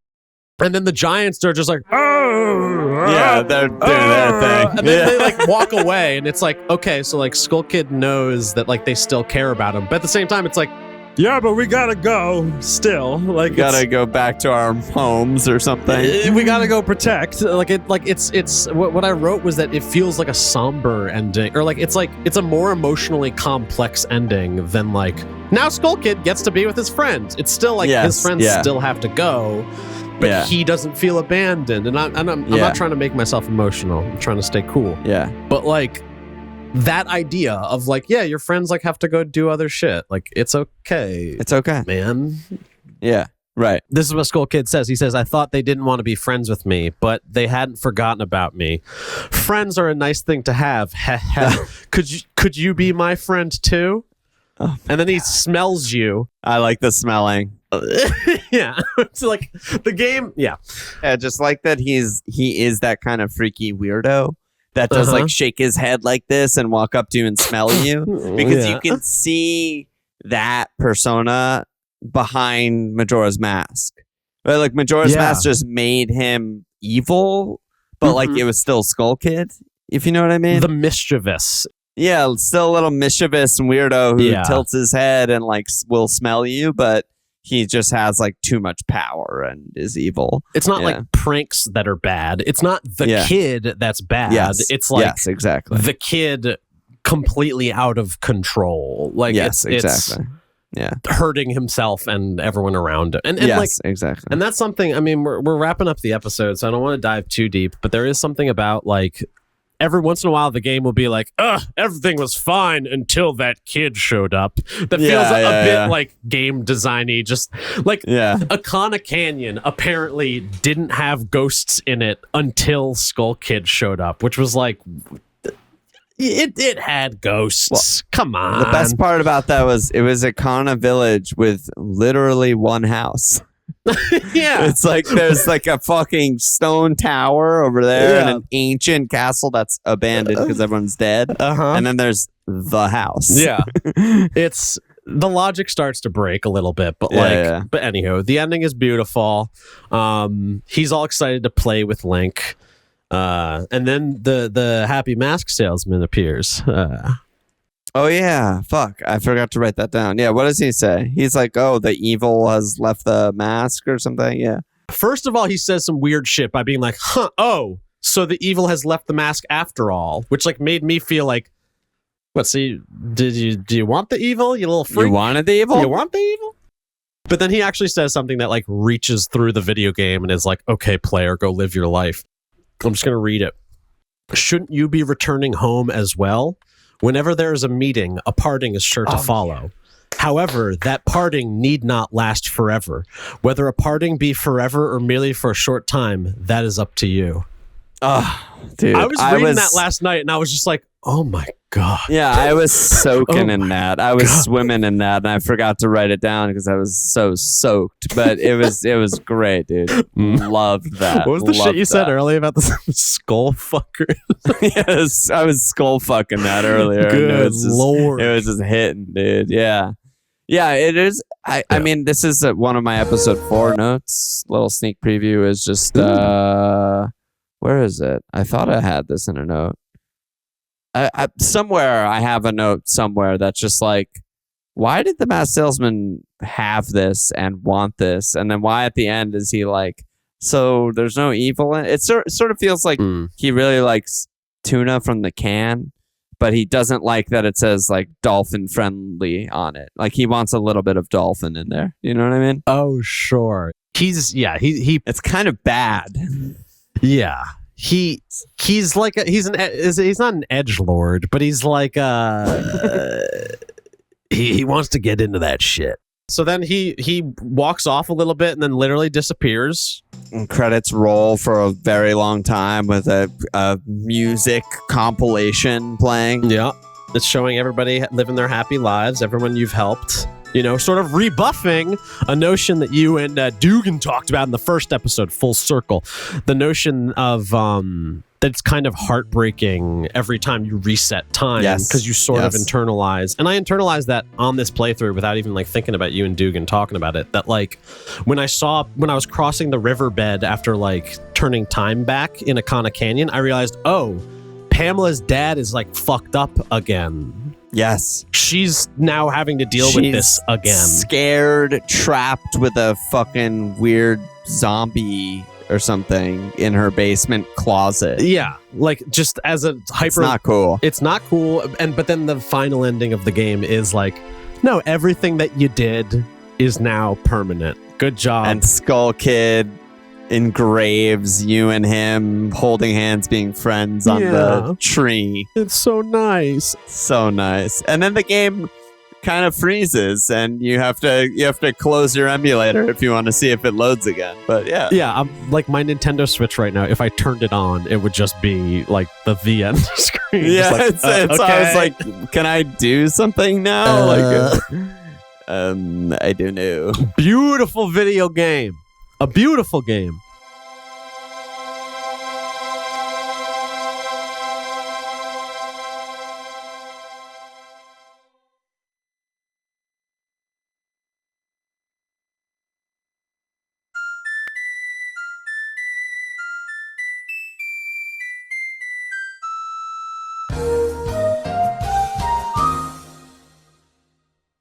And then the giants are just like, oh, yeah, they're doing their thing. And then they like walk away, and it's like, okay, so like Skull Kid knows that like they still care about him, but at the same time, it's like, yeah, but we gotta go still. Like, we gotta go back to our homes or something. We gotta go protect. It's what I wrote was that it feels like a somber ending, or like it's a more emotionally complex ending than like now Skull Kid gets to be with his friends. It's still like his friends still have to go. But he doesn't feel abandoned, and I'm not trying to make myself emotional. I'm trying to stay cool. Yeah. But like that idea of like, yeah, your friends like have to go do other shit. Like it's okay. It's okay, man. Yeah. Right. This is what Skull Kid says. He says, I thought they didn't want to be friends with me, but they hadn't forgotten about me. Friends are a nice thing to have. Could you be my friend too? Oh, and then he smells you. I like the smelling. Yeah. It's like the game. Yeah. Yeah. Just like that. He is that kind of freaky weirdo that does like shake his head like this and walk up to you and smell you, because you can see that persona behind Majora's Mask. But like Majora's Mask just made him evil, but like it was still Skull Kid, if you know what I mean. The mischievous. Yeah, still a little mischievous and weirdo who tilts his head and like will smell you, but he just has like too much power and is evil. It's not like pranks that are bad. It's not the kid that's bad. It's like exactly. the kid completely out of control. Like it's hurting himself and everyone around him. And exactly. And that's something, I mean, we're wrapping up the episode, so I don't want to dive too deep, but there is something about like every once in a while the game will be like, everything was fine until that kid showed up. That feels a bit like game designy. Just like Ikana Canyon apparently didn't have ghosts in it until Skull Kid showed up, which was like, it had ghosts. Well, come on. The best part about that was it was Ikana Village with literally one house. It's like there's like a fucking stone tower over there and an ancient castle that's abandoned because everyone's dead. And then there's the house. It's the logic starts to break a little bit, but but anyhow, the ending is beautiful. He's all excited to play with Link. And then the happy mask salesman appears. Oh yeah, fuck! I forgot to write that down. Yeah, what does he say? He's like, "Oh, the evil has left the mask or something." Yeah. First of all, he says some weird shit by being like, so the evil has left the mask after all," which like made me feel like, what? See, do you want the evil? You little freak. You wanted the evil? You want the evil? But then he actually says something that like reaches through the video game and is like, "Okay, player, go live your life." I'm just gonna read it. "Shouldn't you be returning home as well? Whenever there is a meeting, a parting is sure to follow. However, that parting need not last forever. Whether a parting be forever or merely for a short time, that is up to you." Dude, I was reading that last night and I was just like, oh my God. Yeah, I was soaking in that. I was swimming in that, and I forgot to write it down because I was so soaked. But it was great, dude. Loved that. What was the shit you said earlier about the skull fucker? Yes, I was skull fucking that earlier. Good Lord. It was just hitting, dude. Yeah. Yeah, it is. I mean, this is one of my episode 4 notes. Little sneak preview is just, where is it? I thought I had this in a note. Somewhere I have a note somewhere that's just like, why did the masked salesman have this and want this? And then why at the end is he like, so there's no evil in it? It sort of feels like he really likes tuna from the can, but he doesn't like that it says like dolphin friendly on it. Like he wants a little bit of dolphin in there. You know what I mean? Oh, sure. He's it's kind of bad. Yeah. He's like he's not an edgelord, but he's like he wants to get into that shit. So then he walks off a little bit and then literally disappears. And credits roll for a very long time with a music compilation playing. Yeah, it's showing everybody living their happy lives, everyone you've helped. You know, sort of rebuffing a notion that you and Dugan talked about in the first episode, full circle. The notion of that it's kind of heartbreaking every time you reset time because you sort of internalize. And I internalized that on this playthrough without even like thinking about you and Dugan talking about it. That like when I was crossing the riverbed after like turning time back in Ikana Canyon, I realized, Pamela's dad is like fucked up again. Yes. She's now having to deal with this again. Scared, trapped with a fucking weird zombie or something in her basement closet. Yeah. Like just as a hyper... It's not cool. It's not cool. But then the final ending of the game is like, no, everything that you did is now permanent. Good job. And Skull Kid engraves you and him holding hands being friends on the tree. It's so nice. So nice. And then the game kind of freezes and you have to close your emulator if you want to see if it loads again. But yeah. I'm like my Nintendo Switch right now, if I turned it on, it would just be like the end screen. Yeah, like, okay. I was like, can I do something now? I don't know. Beautiful video game. A beautiful game.